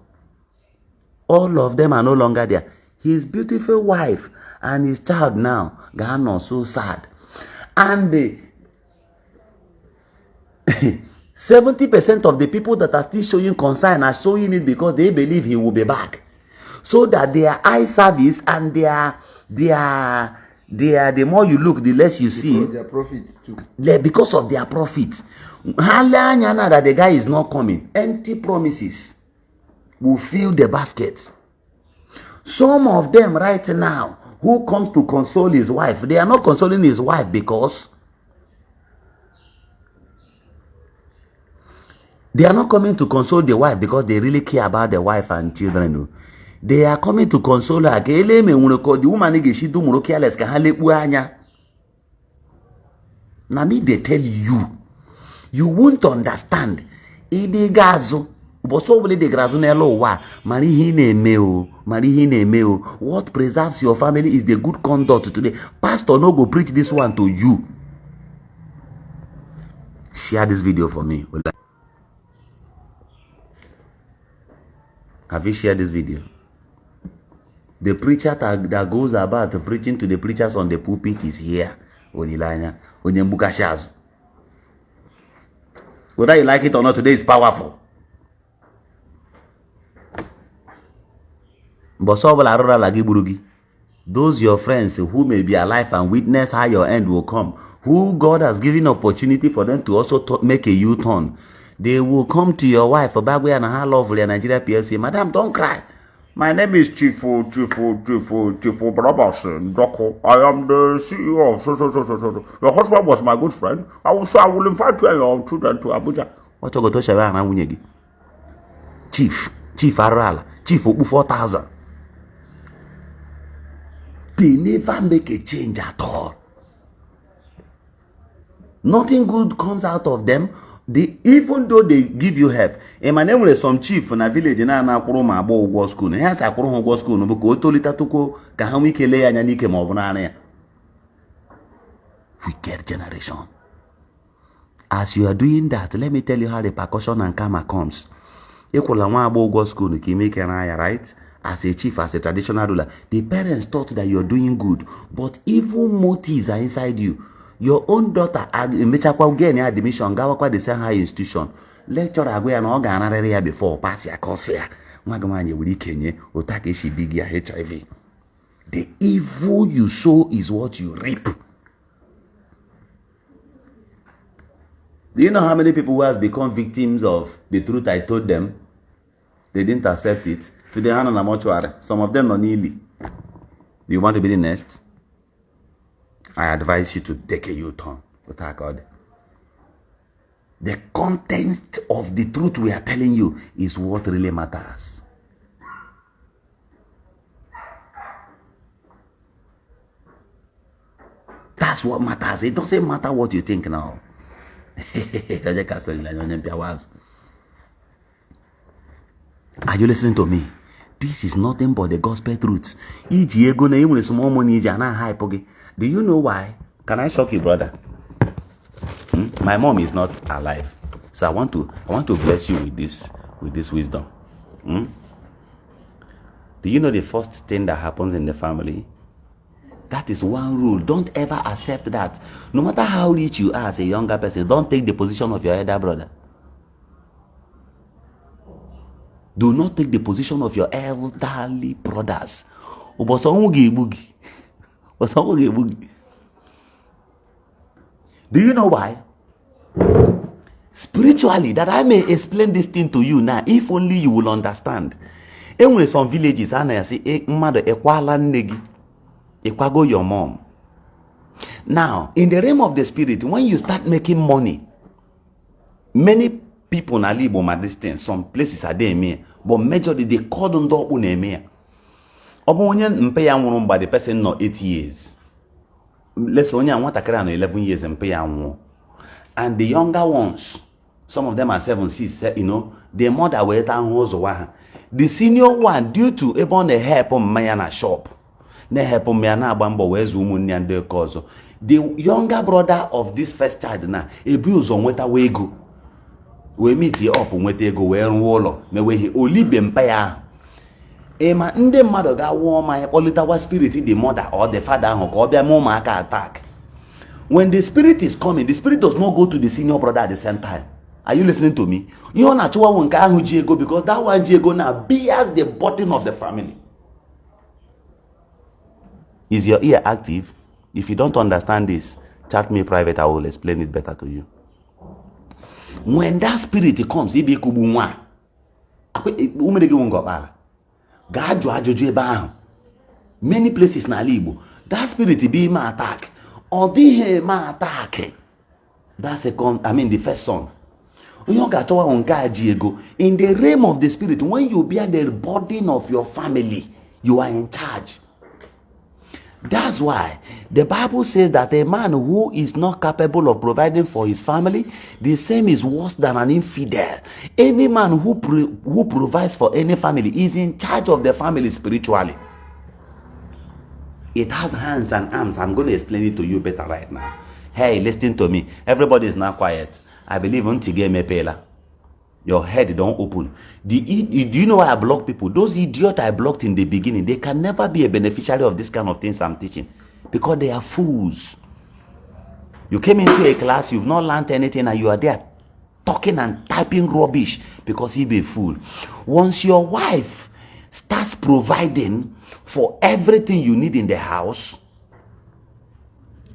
All of them are no longer there. His beautiful wife and his child now, Ghana, so sad. And 70% of the people that are still showing concern are showing it because they believe he will be back. So that their eye service and the more you look, the less you see. Their profits too. Because of their profits. That the guy is not coming. Empty promises will fill the basket. Some of them right now, who comes to console his wife, they are not consoling his wife because they are not coming to console the wife because they really care about the wife and children. They are coming to console her. The woman she do more careless can now me they tell you, you won't understand. Idegazo, but so will the grazunello wa marihine meo. What preserves your family is the good conduct today. Pastor no go preach this one to you. Share this video for me. Have you shared this video? The preacher that goes about preaching to the preachers on the pulpit is here. Whether you like it or not, today is powerful. Those your friends who may be alive and witness how your end will come, who God has given opportunity for them to also make a U-turn, they will come to your wife, Bagwe and her lovely Nigeria PLC. Madam, don't cry. My name is Chifu Brabas Doko. I am the CEO of so. Your husband was my good friend. I will invite you and your children to Abuja. What you go to Shawa and Awunyegi? Chief Arala, Chief Obu 4,000. They never make a change at all. Nothing good comes out of them. Even though they give you help. My name was some chief in a village in Anakuruma about school. Here's a Kuruma school. Because Tolitatuko, Kahamikele and Yanike Mobana. Wicked generation. As you are doing that, let me tell you how the repercussion and karma comes. Equal school, Kimike and I, right? As a chief, as a traditional ruler, the parents thought that you're doing good, but evil motives are inside you. Your own daughter, Mechakwa again admission, Gawakwa the same high institution. Lecturer agwe and organ area before pass ya course ya. Magamanye wili Kenya, otake she big ya HIV. The evil you sow is what you reap. Do you know how many people who has become victims of the truth I told them? They didn't accept it. Today, some of them are nearly. Do you want to be the next? I advise you to take a U-turn. Without God. The content of the truth we are telling you is what really matters. That's what matters. It doesn't matter what you think now. Are you listening to me? This is nothing but the gospel truth. Do you know why? Can I shock you, brother? My mom is not alive, so I want to bless you with this wisdom. Do you know the first thing that happens in the family? That is one rule. Don't ever accept that. No matter how rich you are as a younger person, don't take the position of your elder brother. Do not take the position of your elderly brothers. Do you know why? Spiritually, that I may explain this thing to you now, if only you will understand. In some villages, I say, mother, ekwago your mom. Now, in the realm of the spirit, when you start making money, many people na live on my distance. Some places are there, but majorly they call them dog unemia. By the person not 8 years. Let's only want to carry 11 years and pay. And the younger ones, some of them are 7, 6, their mother wait and the senior one, due to even the help on my shop. The younger brother of this first child now, abuse on what way go. We meet the up with go where wall, me we he only empire. Ema nde mmadụ ga warm my olitawa spirit in the mother or the father or their mom attack. When the spirit is coming, the spirit does not go to the senior brother at the same time. Are you listening to me? You want to one Jiego because that one Jiego now bears the burden of the family. Is your ear active? If you don't understand this, chat me private, I will explain it better to you. When that spirit comes, many places na Igbo, that spirit be my attack. Or the my attack. That's the first son. In the realm of the spirit, when you bear the burden of your family, you are in charge. That's why the Bible says that a man who is not capable of providing for his family, the same is worse than an infidel. Any man who provides for any family is in charge of the family spiritually. It has hands and arms. I'm going to explain it to you better right now. Hey, listen to me. Everybody is now quiet. I believe until me pela. Your head don't open. Do you know why I block people? Those idiots I blocked in the beginning, they can never be a beneficiary of this kind of things I'm teaching. Because they are fools. You came into a class, you've not learned anything, and you are there talking and typing rubbish because you be a fool. Once your wife starts providing for everything you need in the house,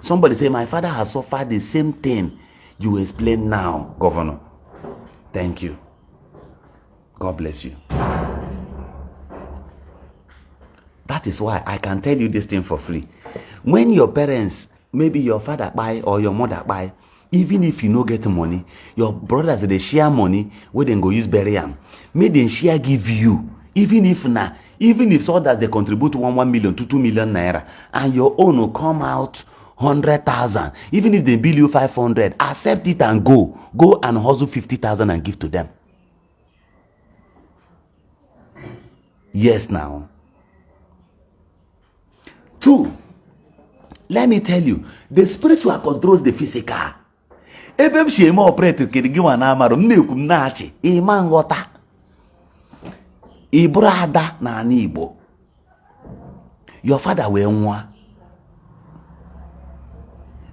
Somebody say, my father has suffered the same thing you explain now, Governor. Thank you. God bless you. That is why I can tell you this thing for free. When your parents, maybe your father buy or your mother buy, even if you no get money, your brothers they share money where they go use bury am. May they share give you, even if so that they contribute 1 million to 2 million naira, and your own will come out 100,000. Even if they bill you 500, accept it and go and hustle 50,000 and give to them. Yes, now. 2, let me tell you, the spiritual controls the physical. Ebe m sheme operate kedi gị nwa na amarụ m na-ekwu m na-achị ịma nghọta ịbụrụ ada na ana Igbo. Your father wee nwa.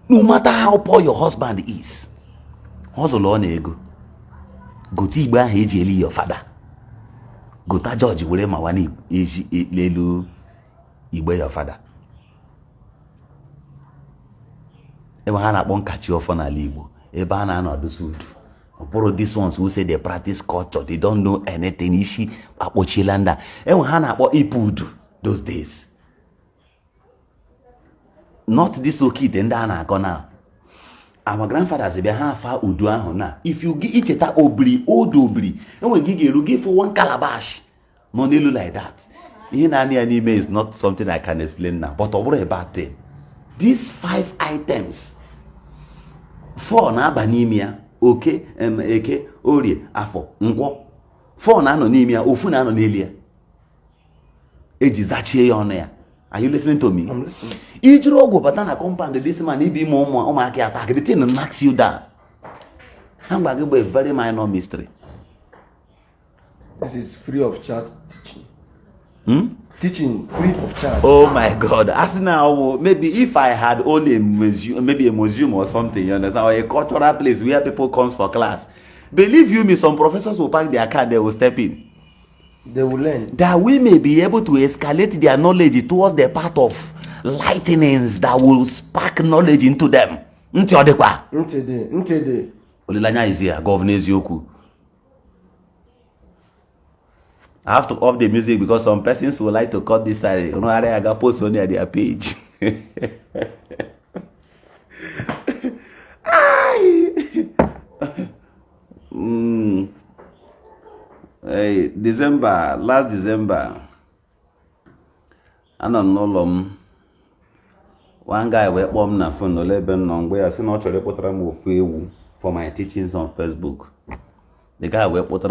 No matter how poor your husband is, hustle ọ na-ego. Gote igbe ahụ eji eli your father. Gota George were mawani eji lelu igbe your father. Ebe ha na-akpọ nkachi ọfọ n'ala Igbo. Ebe a na-anọdụ sudu. Ọbụrụ these ones who say they practice culture, they don't know anything. Ishi akpọchiela nda. Ebe ha na-akpọ ipudu those days. Not this okite ndị a na-akọ now. Our grandfathers ebe ha afa udu ahụ na. If you icheta obiri, old obiri, enwe gị ga-eru gị for one calabash. No n'elu like that. Ihe na-anị ya n'ime is not something I can explain now. But ọ bụrụ a bad thing. These 5 items, 4 na-aba n'ime ya, oke, eke, orie, afọ, nkwọ. 4 na-anọ n'ime ya, ofu na-anọ n'elu ya. Eji zachie ya ọnụ ya. Are you listening to me? I'm listening. Ijiri ọgwụ bata na compound this man ibi ime ụmụaka attack, the thing knocks you down. Ha gba gị bụ a very minor mystery. This is free of charge teaching. teaching free of charge. Oh my God. As now, maybe if I had only a museum, maybe a museum or something, you understand, or a cultural place where people comes for class, believe you me, some professors will park their car, they will step in. They will learn. That we may be able to escalate their knowledge towards the part of lightnings that will spark knowledge into them. Ntede. Olilanya is here, Governor Eziokwu. I have to off the music because some persons would like to cut this side. You know, I got post on their page. Hey, last December, I don't know one guy went home na phone no lebem where I see not for my teachings on Facebook. The guy went put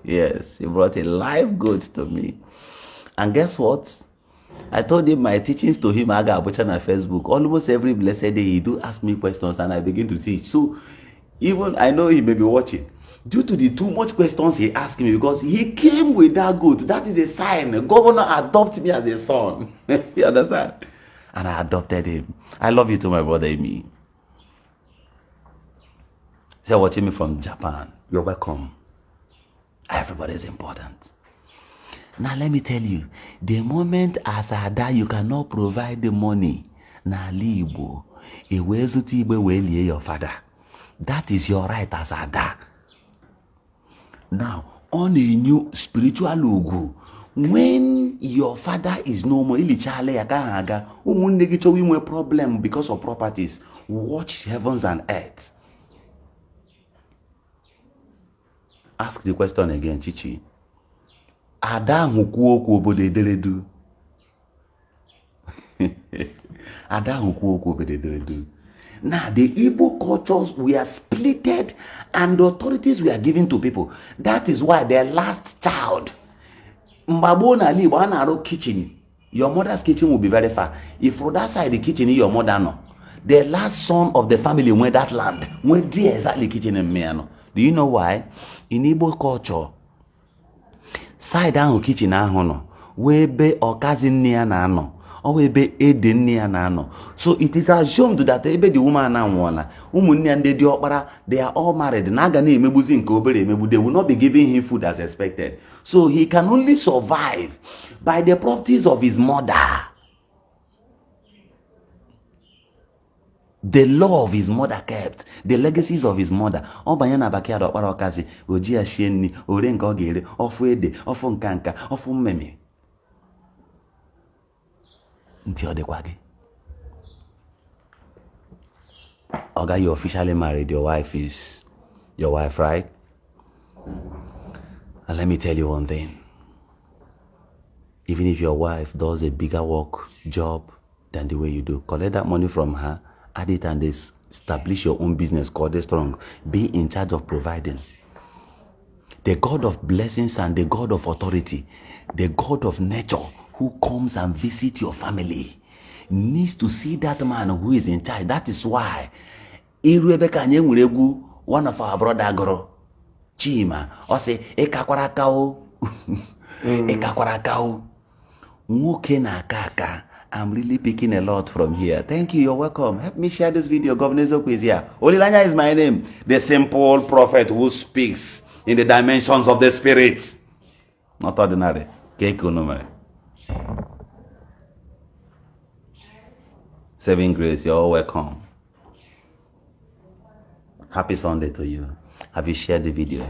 yes, he brought a live goat to me. And guess what? I told him my teachings to him, I got on Facebook. Almost every blessed day, he do ask me questions and I begin to teach. So, even I know he may be watching. Due to the too much questions he asked me, because he came with that goat, that is a sign. The governor adopted me as a son. You understand? And I adopted him. I love you too, my brother Amy. So watching me from Japan, you're welcome. Everybody is important. Now let me tell you, the moment as I die, you cannot provide the money. Na libo, iwezuti ibe welie your father. That is your right as I die. Now, on a new spiritual logo, when your father is no more, ilichale yakahaga, umundegicho we problem because of properties. Watch heavens and earth. Ask the question again, Chichi. Ada hukwu okwu obodo ederedu. Ada hukwu okwu obodo ederedu. Now, the Igbo cultures were splitted and the authorities were given to people. That is why their last child, Mbabo na Igbo, anaro kitchen, your mother's kitchen will be very far. If for that side the kitchen is your mother, no. The last son of the family went that land. Went there exactly kitchen in Miano. Do you know why? In Igbo culture, side down kitchen ahono, webe or cousin near nano, or webe eden near nano. So it is assumed that ebe the woman and one, woman and the opera, they are all married. Nagani mebuzin kobere mebu, they will not be giving him food as expected. So he can only survive by the properties of his mother. The law of his mother kept. The legacies of his mother. Ọ banye na backyard ọkpara ọkazi. Oji ya shie nni. Ore nke ọ ga-ere. Ọfụ ede. Ọfụ nkanka. Ọfụ mmemi. Nti ọ dịkwa gị. Oga, you officially married. Your wife is your wife, right? And let me tell you one thing. Even if your wife does a bigger work job than the way you do, collect that money from her, add it and establish your own business called Strong. Be in charge of providing. The God of blessings and the God of authority, the God of nature who comes and visits your family needs to see that man who is in charge. That is why one of our brother Goro Chima or say Ekakwarakao Ekakwarakao Nwoke na kaka. I'm really picking a lot from here. Thank you. You're welcome. Help me share this video. Governor Eziokwu is here. Olilanya is my name. The simple prophet who speaks in the dimensions of the spirit. Not ordinary. Keikonomere. Saving grace. You're all welcome. Happy Sunday to you. Have you shared the video?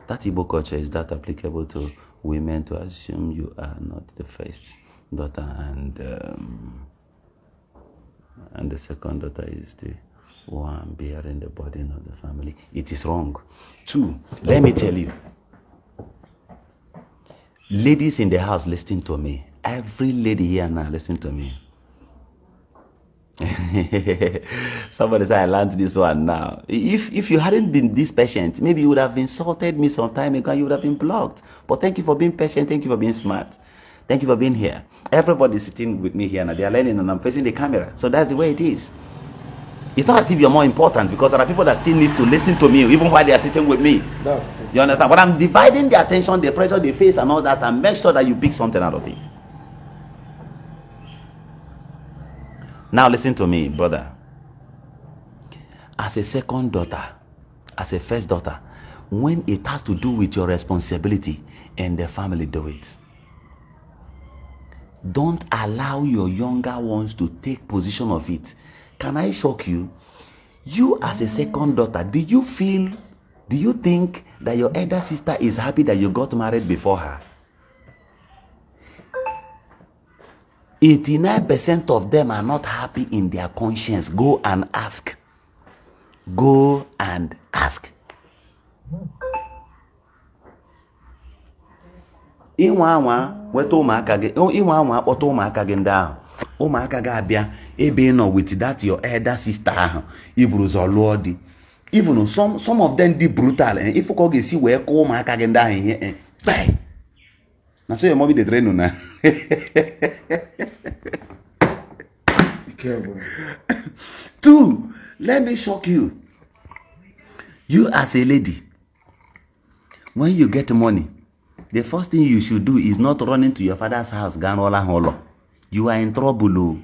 That Igbo culture, is that applicable to women to assume you are not the first daughter and the second daughter is the one bearing the burden of the family? It is wrong. 2, let me tell you, ladies in the house, listen to me. Every lady here now, listen to me. Somebody said I learned this one now. If you hadn't been this patient, maybe you would have insulted me some time ago and you would have been blocked. But thank you for being patient. Thank you for being smart. Thank you for being here. Everybody's sitting with me here now. They are learning and I'm facing the camera. So that's the way it is. It's not as if you're more important, because there are people that still need to listen to me even while they are sitting with me. That's true. You understand? But I'm dividing the attention, the pressure, the face and all that, and make sure that you pick something out of it. Now listen to me, brother. As a second daughter, as a first daughter, when it has to do with your responsibility and the family, do it. Don't allow your younger ones to take position of it. Can I shock you? You as a second daughter, do you think that your elder sister is happy that you got married before her? 89% of them are not happy in their conscience. Go and ask. Go and ask. Inwa anwa weta ụmụaka gị, inwa anwa akpọta ụmụaka gị ndị ahụ. Ụmụaka gị abịa ebe nọ with that your elder sister ahụ iburu ụzọ lụọ di. Even some of them dị brutal. If you ga-esi wee kọọ ụmụaka gị ndị ahụ ihe, na so your mommy dey train una. Be careful. 2, let me shock you. You as a lady, when you get money, the first thing you should do is not run into your father's house. You are in trouble.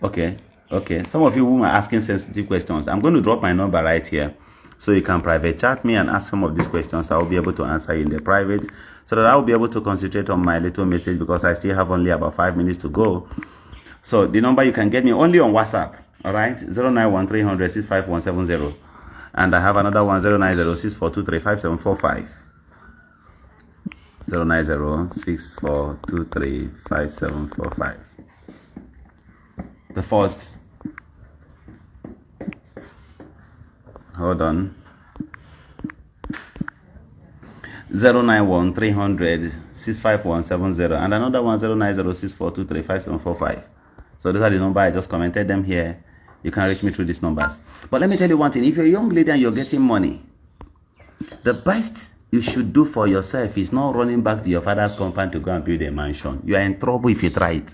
Okay. Some of you who are asking sensitive questions, I'm going to drop my number right here, so you can private chat me and ask some of these questions. I will be able to answer in the private, so that I will be able to concentrate on my little message, because I still have only about 5 minutes to go. So the number, you can get me only on WhatsApp. All right, 091-300-65170, and I have another one, 090-6423-5745. 090-6423-5745. The first, hold on, 091-300-65170, and another one, 090-6423-5745. So these are the numbers. I just commented them here. You can reach me through these numbers. But let me tell you one thing. If you're a young lady and you're getting money, the best you should do for yourself is not running back to your father's compound to go and build a mansion. You are in trouble if you try it.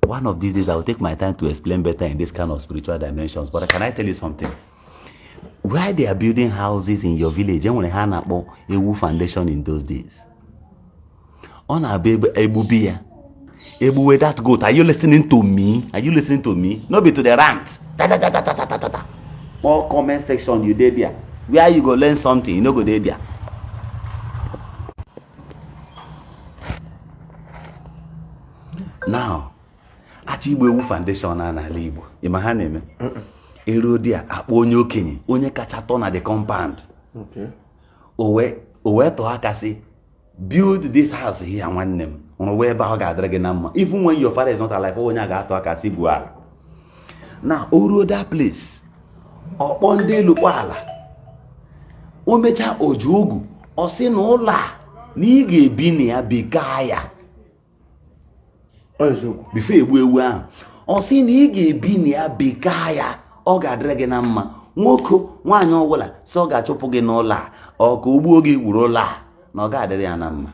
One of these days, I will take my time to explain better in this kind of spiritual dimensions. But can I tell you something? Why they are building houses in your village, when they had a foundation in those days. On a baby, Ebuwe that goat. Are you listening to me? Are you listening to me? No be to the rant. More comment section you did there. Where you go learn something, you no go there. Now, Achigbewu Foundation n'ala Igbo. Ima ha na-eme. Ero dia akpọ onye okenye, onye kacha tọ na the compound. Okay. Owe to aka si build this house here nwanne m. Onwe ebe ọ ga-adịrị gị na mma. Even when your father is not alive, onye ga-atọ aka si bu ala. Now, o that place. Ọkpọ ndị elu kpọ ala. O mecha oju ogu, ọ sị na ụlọ a na ị ga-ebi na ya bega ya. Before egbu ewu ahụ, ọ sị na ị ga-ebi na ya bega ya, ọ ga-adịrị gị na mma. Nwoke nwaanyị ọbụla sị ọ ga-achụpụ gị n'ụlọ a, ọ ka o gbuo gị wuru ụlọ a, na ọ ga-adịrị ya na mma.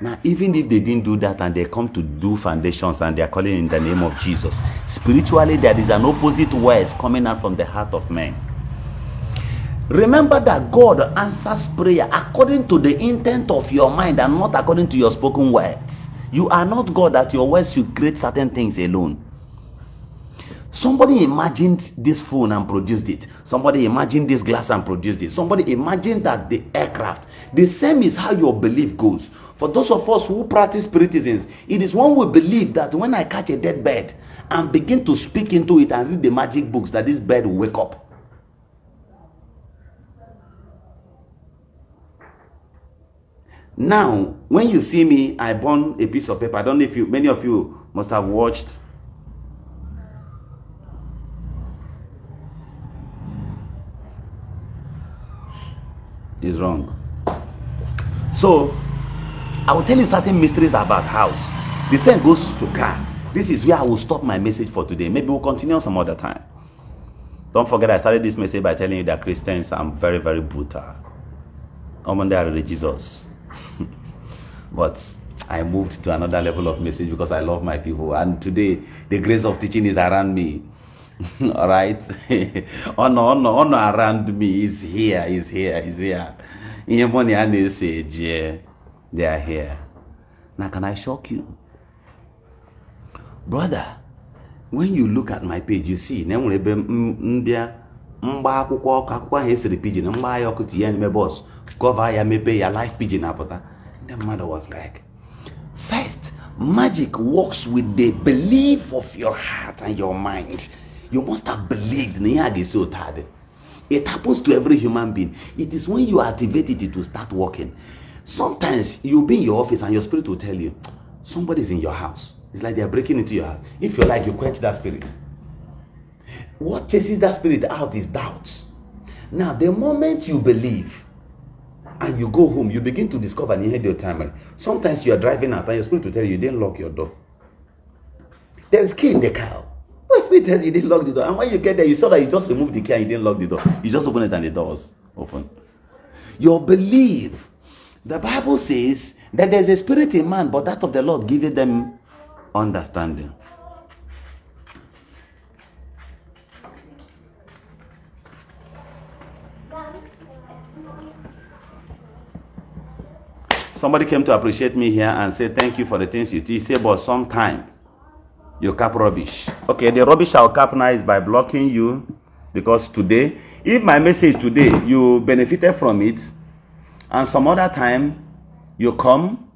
Now, even if they didn't do that and they come to do foundations and they are calling in the name of Jesus, spiritually there is an opposite words coming out from the heart of men. Remember that God answers prayer according to the intent of your mind and not according to your spoken words. You are not God that your words should create certain things alone. Somebody imagined this phone and produced it. Somebody imagined this glass and produced it. Somebody imagined that the aircraft. The same is how your belief goes. For those of us who practice spiritism, it is when we believe that when I catch a dead bird and begin to speak into it and read the magic books, that this bird will wake up. Now, when you see me, I burn a piece of paper. I don't know if many of you must have watched is wrong. So, I will tell you certain mysteries about house. The same goes to car. This is where I will stop my message for today. Maybe we'll continue some other time. Don't forget I started this message by telling you that Christians are very, very brutal. They are religious. But I moved to another level of message because I love my people. And today, the grace of teaching is around me. All right? Honor around me is here, is here, is here. They are here. Now, can I shock you? Brother, when you look at my page, you see, boss, cover ya mepe ya life pigeon apota. The mother was like, first, magic works with the belief of your heart and your mind. You must have believed. It happens to every human being. It is when you activate it, it will start working. Sometimes you'll be in your office and your spirit will tell you, somebody's in your house. It's like they're breaking into your house. If you like, you quench that spirit. What chases that spirit out is doubt. Now, the moment you believe and you go home, you begin to discover and you head your time. Sometimes you are driving out and your spirit will tell you didn't lock your door. There's key in the car. Your spirit tells you didn't lock the door. And when you get there, you saw that you just removed the key and you didn't lock the door. You just open it and the door was open. Your belief. The Bible says that there's a spirit in man, but that of the Lord giveth them understanding. Somebody came to appreciate me here and said, thank you for the things you teach. Say, but sometime you cap rubbish. Okay, the rubbish I'll cap now is by blocking you. Because today, if my message today, you benefited from it, and some other time you come,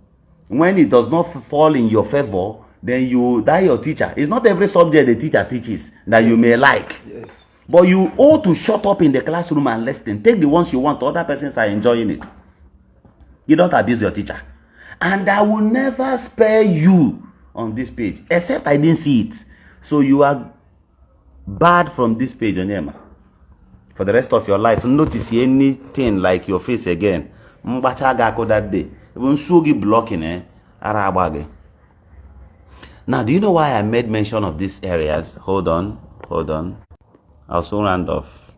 when it does not fall in your favor, then you die your teacher. It's not every subject the teacher teaches that you may like. Yes. But you ought to shut up in the classroom and listen. Take the ones you want. Other persons are enjoying it. You don't abuse your teacher. And I will never spare you on this page, except I didn't see it. So you are barred from this page, Onyema. For the rest of your life, notice anything like your face again. That day. Even sugi blocking, Now, do you know why I made mention of these areas? Hold on. I'll soon round off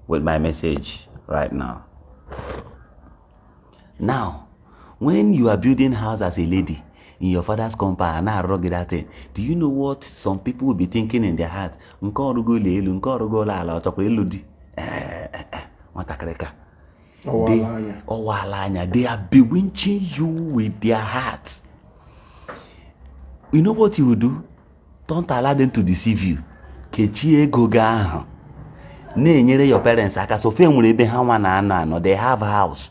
with my message right now. Now, when you are building house as a lady in your father's compound, do you know what some people will be thinking in their heart? They are bewitching you with their hearts. You know what you will do? Don't allow them to deceive you. Kechie ego gị ahụ. Na-enyere your parents aka. So fe nwere ebe ha nwa na-anọ. They have house.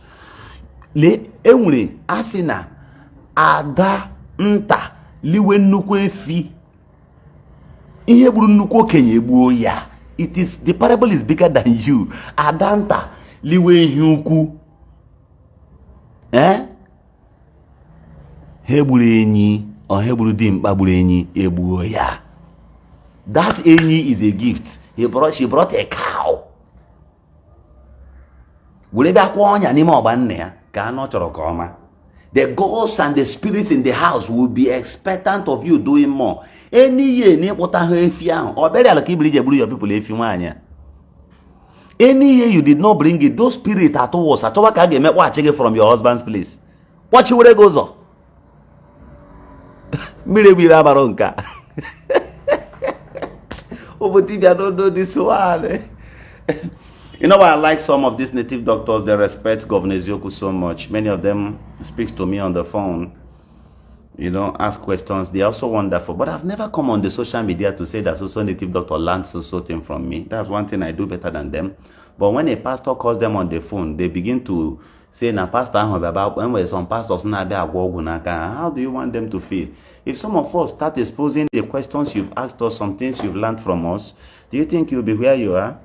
Enwere asị na ada nta liwe nnukwu efi. Ihe gburu nnukwu okenye egbuo ya. The parable is bigger than you. Ada nta liwe ihe ukwu. Ha gburu enyi. Or he gburu enyi egbuo ya. That enyi is a gift. She brought a cow. Were be akwa onya n'ime ọgba nne ya ka anọ chọrọ ka ọma. The ghosts and the spirits in the house will be expectant of you doing more. Any year n'ịkpụta ha efi ahụ. Ọ bịara ala ka ibiri je gburu your people efi nwaanyị. Any year you did not bring it, those spirits at once achọwa ka a ga-emekpọghachi gị from your husband's place. Kpọchiwere gị ụzọ. Mmiri gbiri abara nka. I don't know this one. You know why I like some of these native doctors? They respect Governor Eziokwu so much. Many of them speak to me on the phone. You know, ask questions. They're also wonderful. But I've never come on the social media to say that so native doctor learned so thing from me. That's one thing I do better than them. But when a pastor calls them on the phone, they begin to say, "Na pastor, when some pastors how do you want them to feel?" If some of us start exposing the questions you've asked us, some things you've learned from us, do you think you'll be where you are?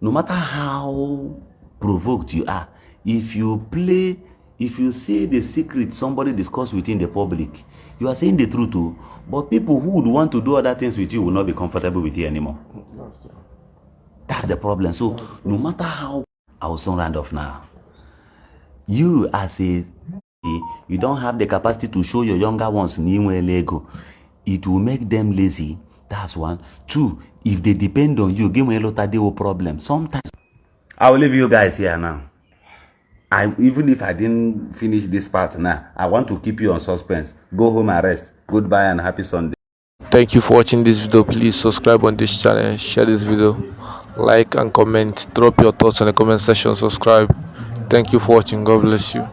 No matter how provoked you are, if you say the secret somebody discussed within the public, you are saying the truth too. But people who would want to do other things with you will not be comfortable with you anymore. That's the problem. So no matter how, I will soon round off now. You as you don't have the capacity to show your younger ones Lego. It will make them lazy. That's one. Two, if they depend on you, give me a lot of problem. Sometimes I will leave you guys here now. Even if I didn't finish this part now, I want to keep you on suspense. Go home and rest. Goodbye and happy Sunday. Thank you for watching this video. Please subscribe on this channel, share this video, like and comment, drop your thoughts in the comment section, subscribe. Thank you for watching. God bless you.